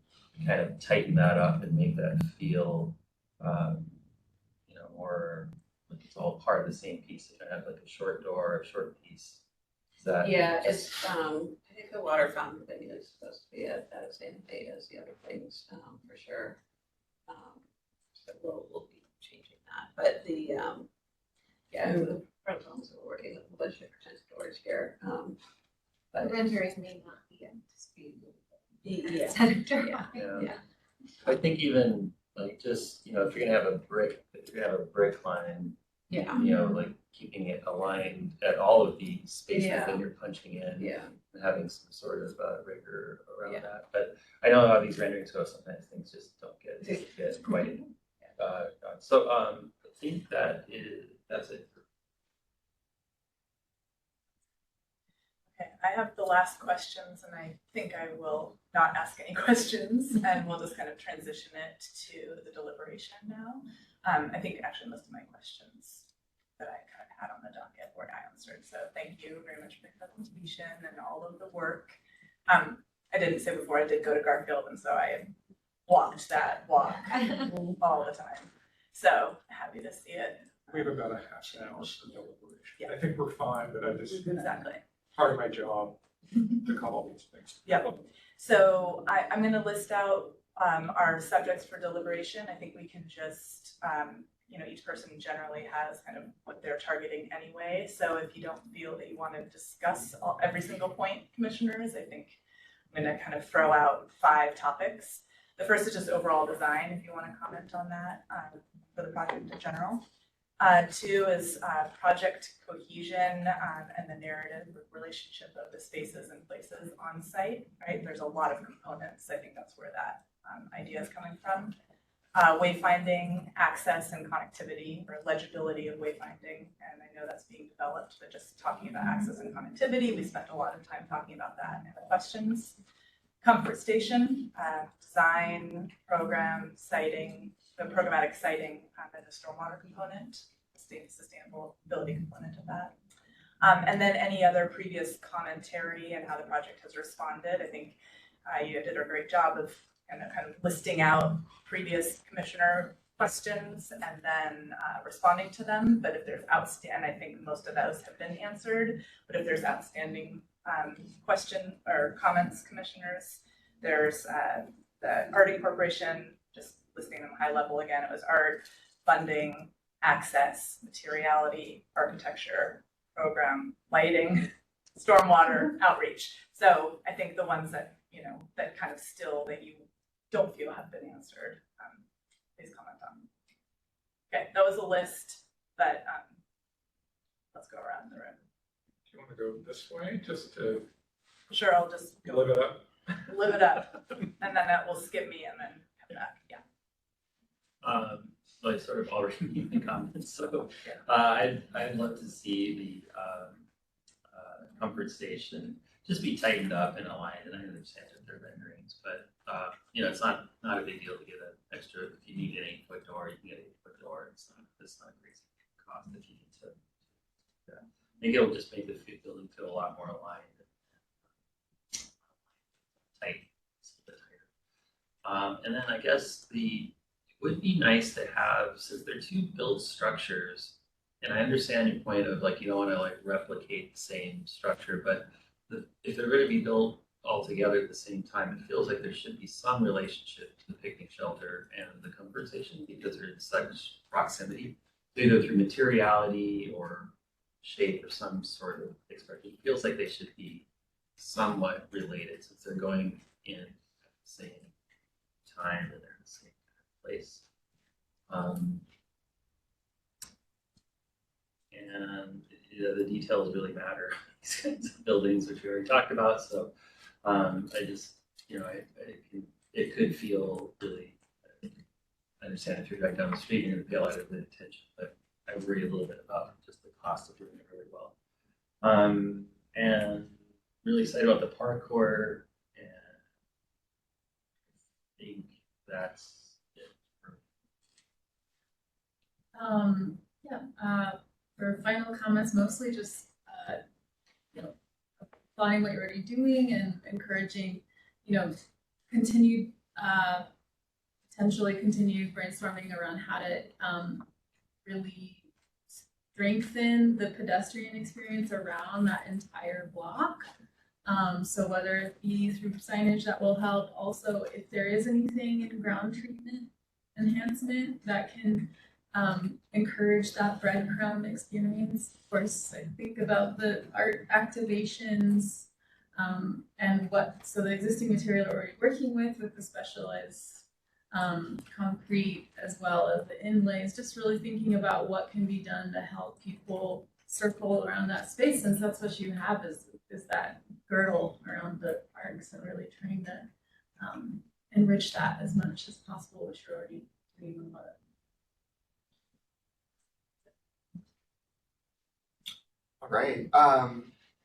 kind of tighten that up and make that feel, more like it's all part of the same piece? You don't have like a short door, a short piece. Is that Yeah, it's, I think the water fountain thing is supposed to be at that same height as the other things, for sure. So we'll be changing that, but the problems we're working with a bunch of different doors here. The But renderings may not be up to speed. yeah. Yeah. I think even like just, if you're gonna have a brick line, Yeah. like keeping it aligned at all of the spaces Yeah. that you're punching in. Yeah. And having some sort of rigor around Yeah. that. But I know how these renderings go, sometimes things just don't get quite done. So I think that's it. Okay, I have the last questions, and I think I will not ask any questions, and we'll just kind of transition it to the deliberation now. I think actually most of my questions that I kind of had on the docket were answered, so thank you very much for the presentation and all of the work. I didn't say before, I did go to Garfield, and so I walked that walk all the time. So happy to see it. We have about a half an hour for deliberation. Yeah. I think we're fine, but I just, Exactly. part of my job to call all these things. Yeah. So I'm going to list out our subjects for deliberation. I think we can just, each person generally has kind of what they're targeting anyway. So if you don't feel that you want to discuss every single point, commissioners, I think I'm going to kind of throw out 5 topics. The first is just overall design, if you want to comment on that for the project in general. 2 is project cohesion and the narrative relationship of the spaces and places on site, right? There's a lot of components. I think that's where that idea is coming from. Wayfinding, access and connectivity, or legibility of wayfinding. And I know that's being developed, but just talking about access and connectivity, we spent a lot of time talking about that in the questions. Comfort station, design, program, siting, the programmatic siting, and the stormwater component, sustainability component of that. And then any other previous commentary and how the project has responded. I think you did a great job of kind of listing out previous commissioner questions and then responding to them. But if there's outstanding, I think most of those have been answered. But if there's outstanding question or comments, commissioners, there's the art incorporation, just listing them high level again. It was art, funding, access, materiality, architecture, program, lighting, stormwater, outreach. So I think the ones that, that kind of still that you don't feel have been answered, please comment on. Okay, that was a list, but let's go around the room. Do you want to go this way, just to Sure, I'll just live it up? live it up, and then that will skip me and then come back. Yeah. So I sort of already made the comments, so I'd love to see the comfort station just be tightened up and aligned, and I understand that they're renderings, but it's not a big deal to get an extra. If you need an 8-foot door, you can get an 8-foot door. It's not a crazy cost if you need to. Yeah. Maybe it'll just make the building feel a lot more aligned, tight, just a bit tighter. And then I guess it would be nice to have, since they're two built structures, and I understand your point of like you don't want to like replicate the same structure, but if they're going to be built all together at the same time, it feels like there should be some relationship to the picnic shelter and the comfort station because they're in such proximity, either through materiality or shape or some sort of expression. It feels like they should be somewhat related since they're going in at the same time and they're in the same place. And the details really matter. These kinds of buildings, which we already talked about. So I just, it could feel really. I understand if you're right down the street, you're going to pay a lot of attention, but I worry a little bit about just the cost of doing it really well. And really excited about the parkour, and I think that's it for me. For final comments, mostly just applying what you're already doing and encouraging, continued potentially continued brainstorming around how to really strengthen the pedestrian experience around that entire block. So whether it be through signage that will help, also if there is anything in ground treatment enhancement that can encourage that breadcrumb experience. Of course, I think about the art activations and so the existing material we're already working with the specialized concrete as well as the inlays, just really thinking about what can be done to help people circle around that space, since that's what you have is that girdle around the parks, and really trying to enrich that as much as possible, which you're already doing a lot of. All right.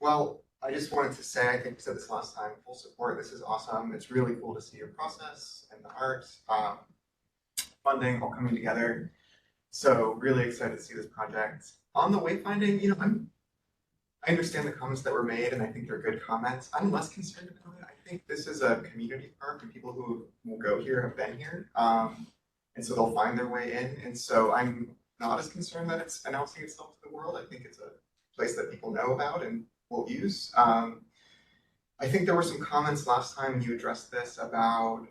Well, I just wanted to say, I think we said this last time, full support. This is awesome. It's really cool to see your process and the art, funding all coming together. So really excited to see this project. On the wayfinding, I understand the comments that were made, and I think they're good comments. I'm less concerned about it. I think this is a community park, and people who will go here have been here, and so they'll find their way in. And so I'm not as concerned that it's announcing itself to the world. I think it's a place that people know about and will use. I think there were some comments last time when you addressed this about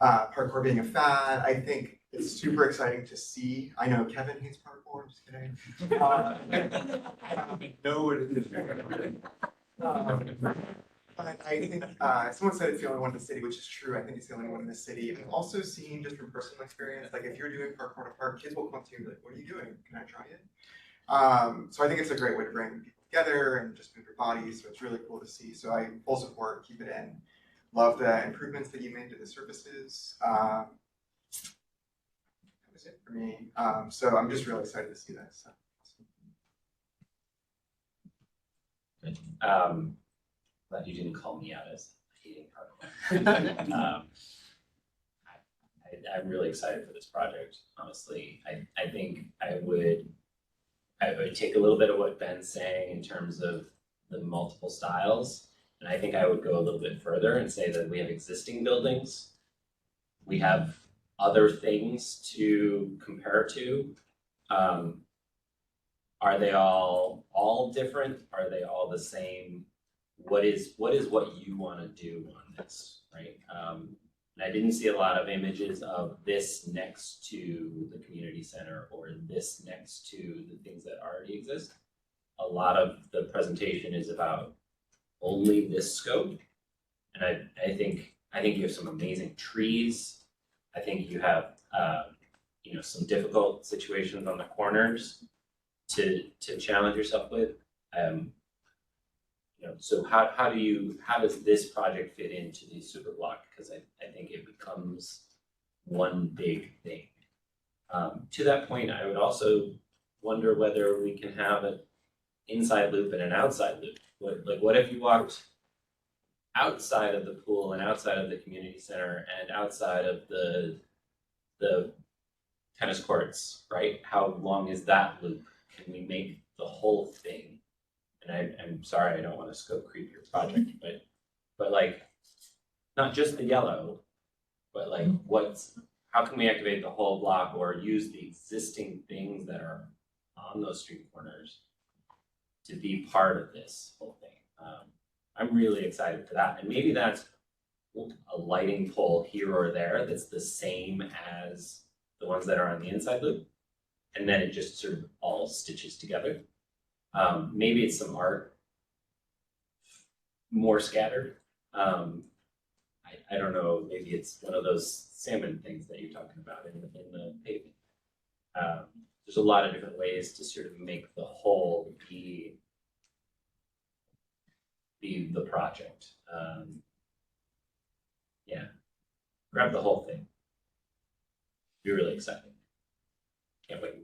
parkour being a fad. I think it's super exciting to see. I know Kevin hates parkour, I'm just kidding. No, it is. But I think someone said it's the only one in the city, which is true. I think it's the only one in the city. I've also seen, just from personal experience, like if you're doing parkour in a park, kids will come up to you and be like, "What are you doing? Can I try it?" So I think it's a great way to bring people together and just move your bodies. So it's really cool to see. So I full support, keep it in. Love the improvements that you made to the surfaces. That was it for me. So I'm just really excited to see that. So. Glad you didn't call me out as hating parkour. I'm really excited for this project, honestly. I think I would take a little bit of what Ben's saying in terms of the multiple styles, and I think I would go a little bit further and say that we have existing buildings. We have other things to compare to. Are they all different? Are they all the same? What is what you want to do on this, right? And I didn't see a lot of images of this next to the community center or this next to the things that already exist. A lot of the presentation is about only this scope. And I think you have some amazing trees. I think you have some difficult situations on the corners to challenge yourself with. So how does this project fit into the super block? Because I think it becomes one big thing. To that point, I would also wonder whether we can have an inside loop and an outside loop. What if you walked outside of the pool and outside of the community center and outside of the tennis courts, right? How long is that loop? Can we make the whole thing? And I'm sorry, I don't want to scope creep your project, but like, not just the yellow, but like how can we activate the whole block or use the existing things that are on those street corners to be part of this whole thing? I'm really excited for that. And maybe that's a lighting pole here or there that's the same as the ones that are on the inside loop. And then it just sort of all stitches together. Maybe it's some art, more scattered. I don't know, maybe it's one of those salmon things that you're talking about in the pavement. There's a lot of different ways to sort of make the whole be the project. Grab the whole thing. Be really exciting. Can't wait.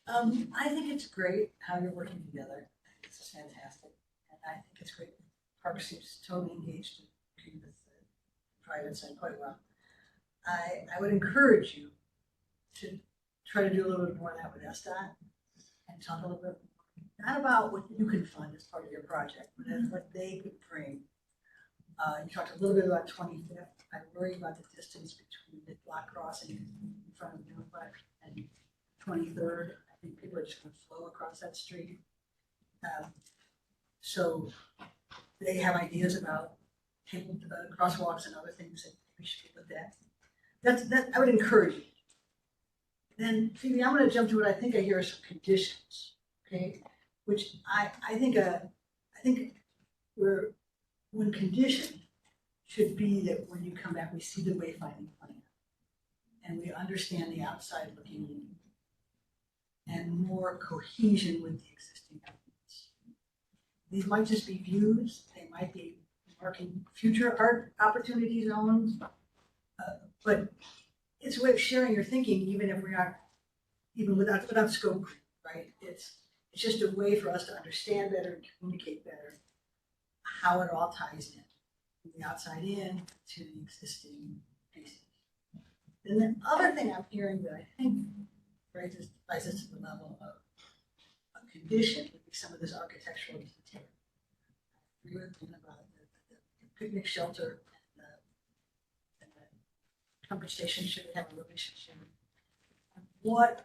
I think it's great how you're working together. I think this is fantastic. And I think it's great. Park seems totally engaged in working with the private side quite well. I would encourage you to try to do a little bit more of that with SDOT and talk a little bit, not about what you can fund as part of your project, but as what they could bring. You talked a little bit about 25th. I worry about the distance between the block crossing in front of Unified and 23rd. I think people are just going to flow across that street. So they have ideas about table crosswalks and other things that we should look at. That I would encourage you. Then, Phoebe, I'm going to jump to what I think I hear are some conditions, okay? Which I think one condition should be that when you come back, we see the wayfinding plan and we understand the outside looking in and more cohesion with the existing elements. These might just be views, they might be marking future art opportunity zones, but it's a way of sharing your thinking, even if we're not, even without scope, right? It's just a way for us to understand better and communicate better how it all ties in, from the outside in to the existing pieces. And the other thing I'm hearing that I think raises to the level of a condition would be some of this architectural detail. I agree with Lynn about the picnic shelter and the conversation should have a relationship.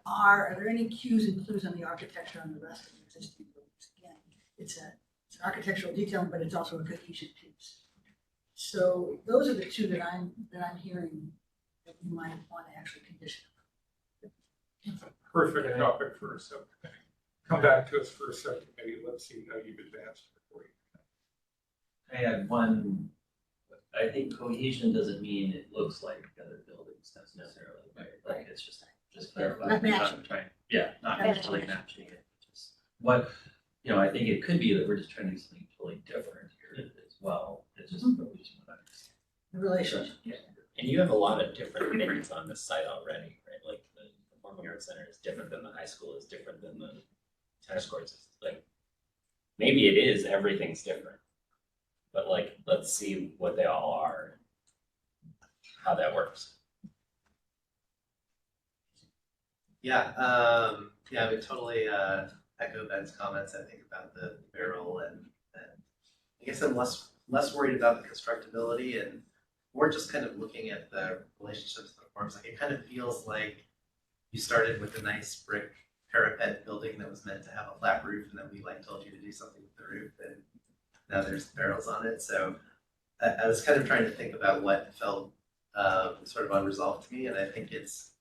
Are there any cues and clues on the architecture on the rest of the existing buildings? Again, it's an architectural detail, but it's also a cohesion piece. So those are the two that I'm hearing that we might want to actually condition. Perfect topic for a subcommittee. Come back to us for a subcommittee. Let's see how you've advanced before you. I had one. I think cohesion doesn't mean it looks like other buildings necessarily, right? Like it's just clarifying. Not matching. Not actually matching it. Just what, I think it could be that we're just trying to do something totally different here as well. It's just, but we just want to understand The relationship. Yeah. And you have a lot of different things on the site already, right? Like the Performing Arts Center is different than the high school, is different than the tennis courts. It's like, maybe it is, everything's different. But like, let's see what they all are, how that works. I would totally echo Ben's comments. I think about the barrel and I guess I'm less worried about the constructability and more just kind of looking at the relationships of the forms. Like it kind of feels like you started with a nice brick parapet building that was meant to have a flat roof, and then we told you to do something with the roof, and now there's barrels on it. So I was kind of trying to think about what felt sort of unresolved to me, and I think it's,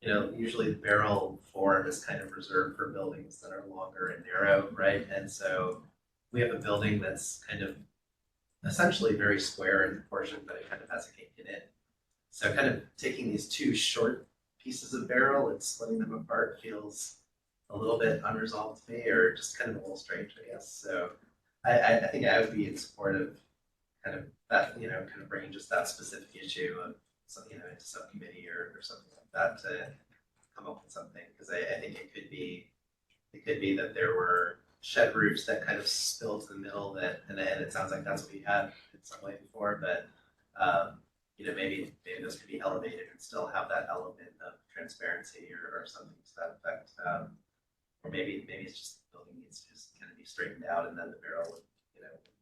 usually the barrel form is kind of reserved for buildings that are longer and narrow, right? And so we have a building that's kind of essentially very square in proportion, but it kind of has a kink in it. So kind of taking these two short pieces of barrel and splitting them apart feels a little bit unresolved to me, or just kind of a little strange, I guess. So I think I would be in support of kind of that, kind of bringing just that specific issue of some, into subcommittee or something like that to come up with something, because I think it could be that there were shed roofs that kind of spilled to the middle and it sounds like that's what we had in some way before, but maybe those could be elevated and still have that element of transparency or something to that effect. Or maybe it's just the building needs to just kind of be straightened out and then the barrel would,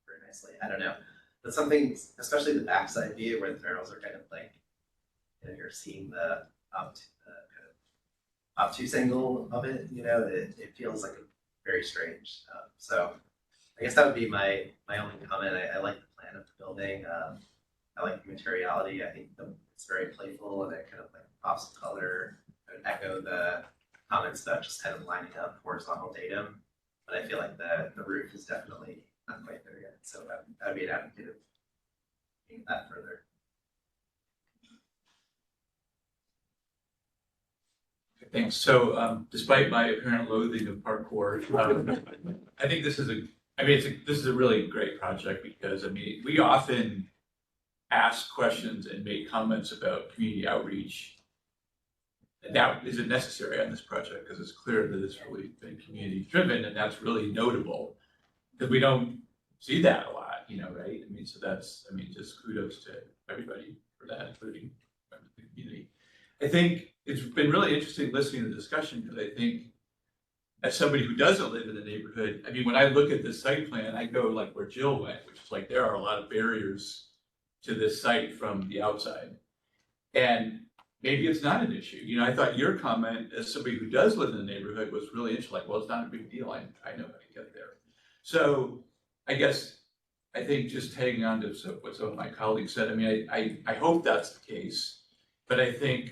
very nicely. I don't know. But something, especially the backside view where the barrels are kind of like, you're seeing the kind of obtuse angle of it, it feels like a very strange. So I guess that would be my only comment. I like the plan of the building. I like the materiality. I think it's very playful and it kind of like pops of color. I would echo the comments about just kind of lining up horizontal datum, but I feel like the roof is definitely not quite there yet. So I'd be an advocate of taking that further. Thanks. So, despite my apparent loathing of parkour, I think this is a really great project because we often ask questions and make comments about community outreach. That isn't necessary on this project because it's clear that it's really been community driven, and that's really notable because we don't see that a lot, right? So that's, just kudos to everybody for that, including members of the community. I think it's been really interesting listening to the discussion because I think as somebody who doesn't live in the neighborhood, when I look at this site plan, I go like where Jill went, which is like there are a lot of barriers to this site from the outside. And maybe it's not an issue. I thought your comment as somebody who does live in the neighborhood was really interesting, like, well, it's not a big deal. I know how to get there. So I think just tagging on to what some of my colleagues said, I hope that's the case, but I think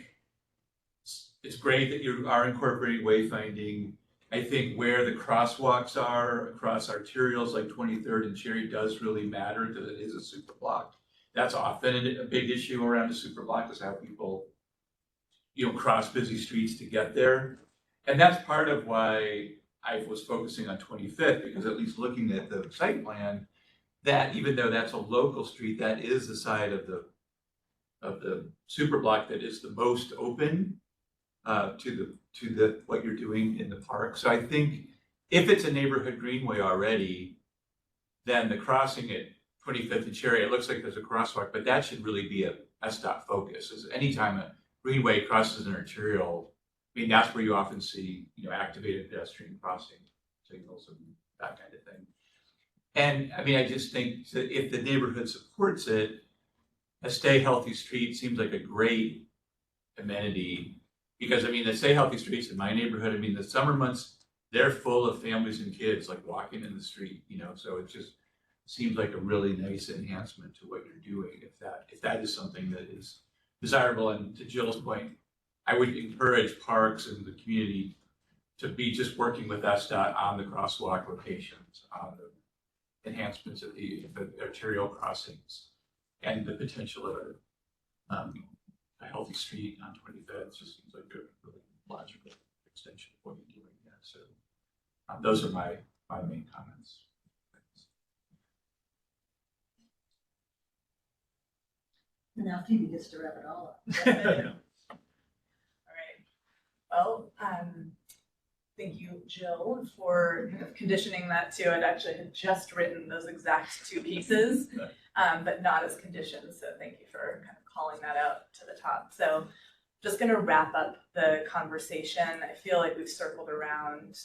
it's great that you are incorporating wayfinding. I think where the crosswalks are across arterials like 23rd and Cherry does really matter because it is a super block. That's often a big issue around a super block is how people, cross busy streets to get there. And that's part of why I was focusing on 25th, because at least looking at the site plan, that even though that's a local street, that is the side of the super block that is the most open to the what you're doing in the park. So I think if it's a neighborhood greenway already, then the crossing at 25th and Cherry, it looks like there's a crosswalk, but that should really be a SDOT focus. Is anytime a greenway crosses an arterial, that's where you often see, activated pedestrian crossing signals and that kind of thing. And I just think that if the neighborhood supports it, a Stay Healthy Street seems like a great amenity because the Stay Healthy Streets in my neighborhood, the summer months, they're full of families and kids like walking in the street, so it just seems like a really nice enhancement to what you're doing if that is something that is desirable. And to Jill's point, I would encourage parks and the community to be just working with SDOT on the crosswalk locations, on the enhancements of the arterial crossings, and the potential of a healthy street on 25th just seems like a really logical extension of what you're doing there. So those are my main comments. Now Phoebe gets to wrap it all up. All right. Well, thank you, Jill, for kind of conditioning that to it. Actually, I had just written those exact two pieces, but not as conditions. So thank you for kind of calling that out to the top. So just going to wrap up the conversation. I feel like we've circled around,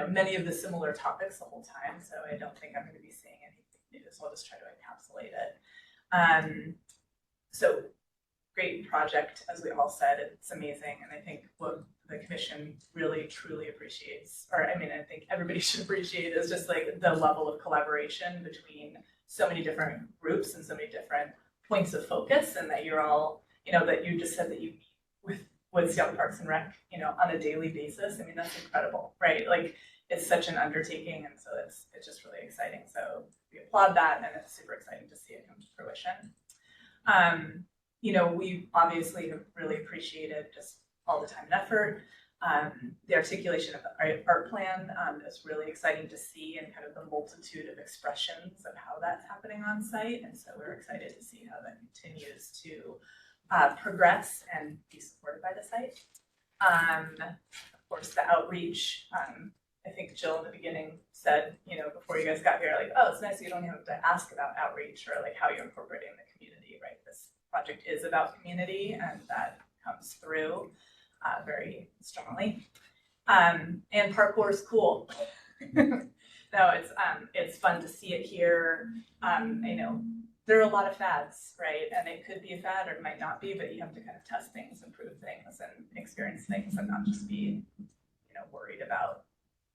many of the similar topics the whole time. So I don't think I'm going to be saying anything new. So I'll just try to encapsulate it. So great project, as we all said, it's amazing. And I think what the commission really, truly appreciates, I think everybody should appreciate is just like the level of collaboration between so many different groups and so many different points of focus, and that you're all, that you just said that you meet with Seattle Parks and Rec, on a daily basis. I mean, that's incredible, right? Like, it's such an undertaking, and so it's just really exciting. So we applaud that, and it's super exciting to see it come to fruition. We obviously have really appreciated just all the time and effort. The articulation of the art plan is really exciting to see, and kind of the multitude of expressions of how that's happening on site. And so we're excited to see how that continues to progress and be supported by the site. Of course, the outreach. I think Jill in the beginning said, before you guys got here, like, oh, it's nice you don't have to ask about outreach or like how you're incorporating the community, right? This project is about community, and that comes through very strongly. And parkour is cool. No, it's fun to see it here. I know there are a lot of fads, right? And it could be a fad or it might not be, but you have to kind of test things and prove things and experience things and not just be, worried about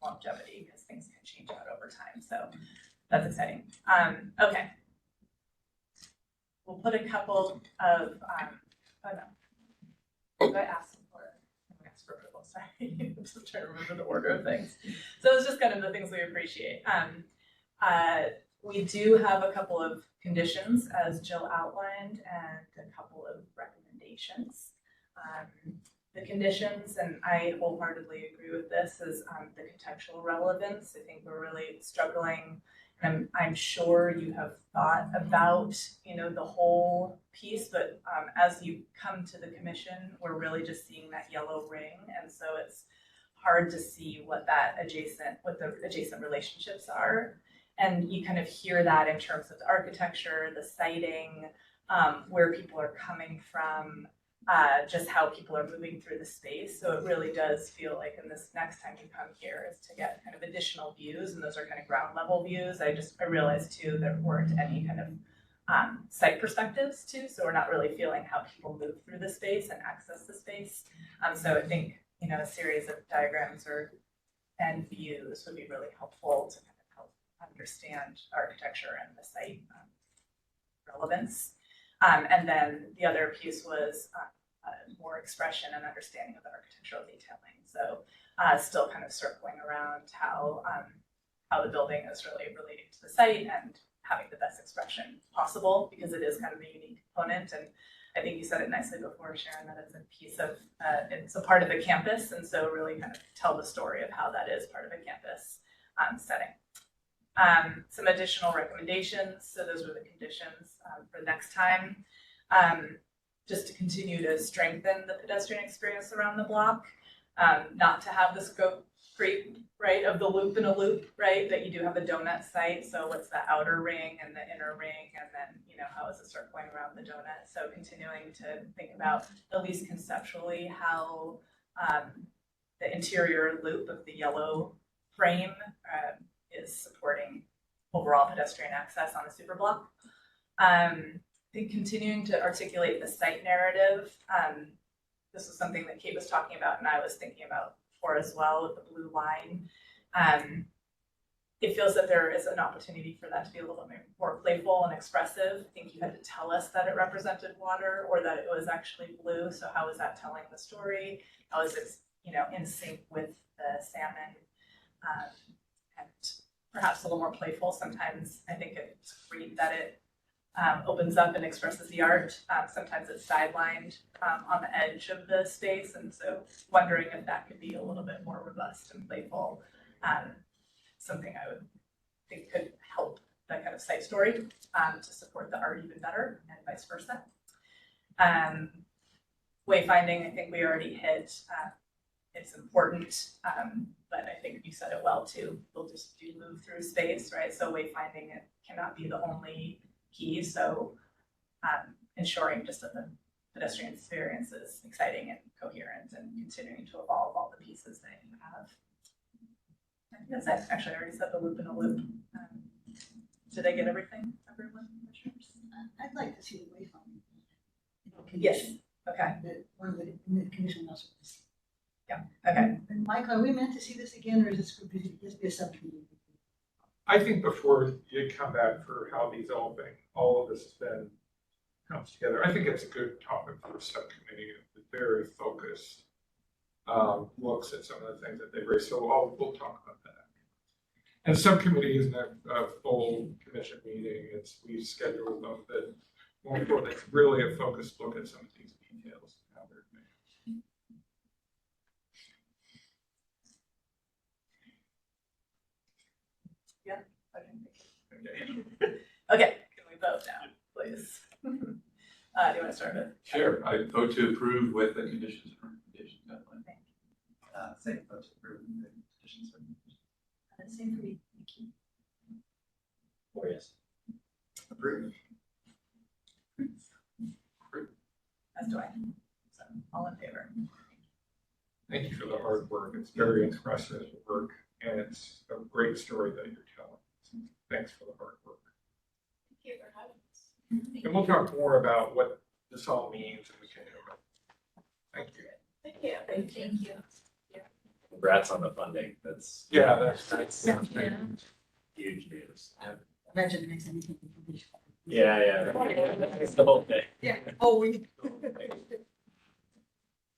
longevity, because things can change out over time. So that's exciting. Okay. We'll put a couple of, oh no, I asked for approval, sorry. I'm just trying to remember the order of things. So it's just kind of the things we appreciate. We do have a couple of conditions, as Jill outlined, and a couple of recommendations. The conditions, and I wholeheartedly agree with this, is the contextual relevance. I think we're really struggling, and I'm sure you have thought about, the whole piece, but as you come to the commission, we're really just seeing that yellow ring, and so it's hard to see what the adjacent relationships are. And you kind of hear that in terms of the architecture, the siting, where people are coming from, just how people are moving through the space. So it really does feel like, in this next time you come here, is to get kind of additional views, and those are kind of ground level views. I realized too, there weren't any kind of site perspectives too, so we're not really feeling how people move through the space and access the space. So I think, a series of diagrams and views would be really helpful to kind of help understand architecture and the site relevance. And then the other piece was more expression and understanding of the architectural detailing. So still kind of circling around how the building is really relating to the site and having the best expression possible, because it is kind of a unique component. And I think you said it nicely before, Sharon, that it's a piece of, it's a part of the campus. And so really kind of tell the story of how that is part of a campus setting. Some additional recommendations. So those were the conditions for next time. Just to continue to strengthen the pedestrian experience around the block, not to have the scope creep, right, of the loop in a loop, right, that you do have a donut site. So what's the outer ring and the inner ring, and then, how is it circling around the donut? So continuing to think about, at least conceptually, how the interior loop of the yellow frame is supporting overall pedestrian access on the Superblock. I think continuing to articulate the site narrative. This was something that Kate was talking about, and I was thinking about before as well, with the blue line. It feels that there is an opportunity for that to be a little bit more playful and expressive. I think you had to tell us that it represented water or that it was actually blue. So how is that telling the story? How is it, in sync with the salmon? And perhaps a little more playful. Sometimes I think it's great that it opens up and expresses the art. Sometimes it's sidelined on the edge of the space, and so wondering if that could be a little bit more robust and playful. Something I would think could help that kind of site story to support the art even better, and vice versa. Wayfinding, I think we already hit. It's important, but I think you said it well too. We'll just do move through space, right? So wayfinding, it cannot be the only key. So ensuring just that the pedestrian experience is exciting and coherent, and continuing to evolve all the pieces that you have. I think that's it. Actually, I already said the loop in a loop. Did I get everything, everyone? I'd like to see the wayfinding. Yes. Okay. One of the condition also. Yeah. Okay. And Michael, are we meant to see this again, or is this just be a subcommittee? I think before you come back for how these all of this then comes together, I think it's a good topic for a subcommittee, very focused looks at some of the things that they raised, so we'll talk about that. And subcommittee isn't a full commission meeting, we schedule them, but more importantly, it's really a focused look at some of these details and how they're made. Okay. Okay, can we vote now, please? Do you want to start it? Sure, I vote to approve with the conditions and recommendations outlined. Same vote to approve the conditions. Same for me, thank you. 4 yes. Approved. As do I. So, all in favor? Thank you for the hard work. It's very impressive work, and it's a great story that you're telling. So thanks for the hard work. Thank you for having us. And we'll talk more about what this all means and we can do it. Thank you. Thank you. Thank you. Congrats on the funding. That's That's Yeah. huge news. Imagine the next time you think of it. Yeah. That's the whole thing. Yeah, oh, we.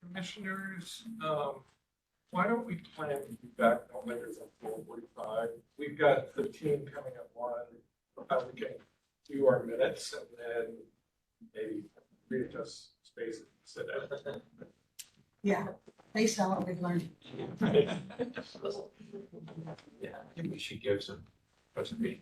Commissioners, why don't we plan to be back no later than 4:45? We've got the team coming at 1. We can do our minutes and then maybe readjust space and sit down. Yeah, based on what we've learned. Yeah, I think we should give some presentation.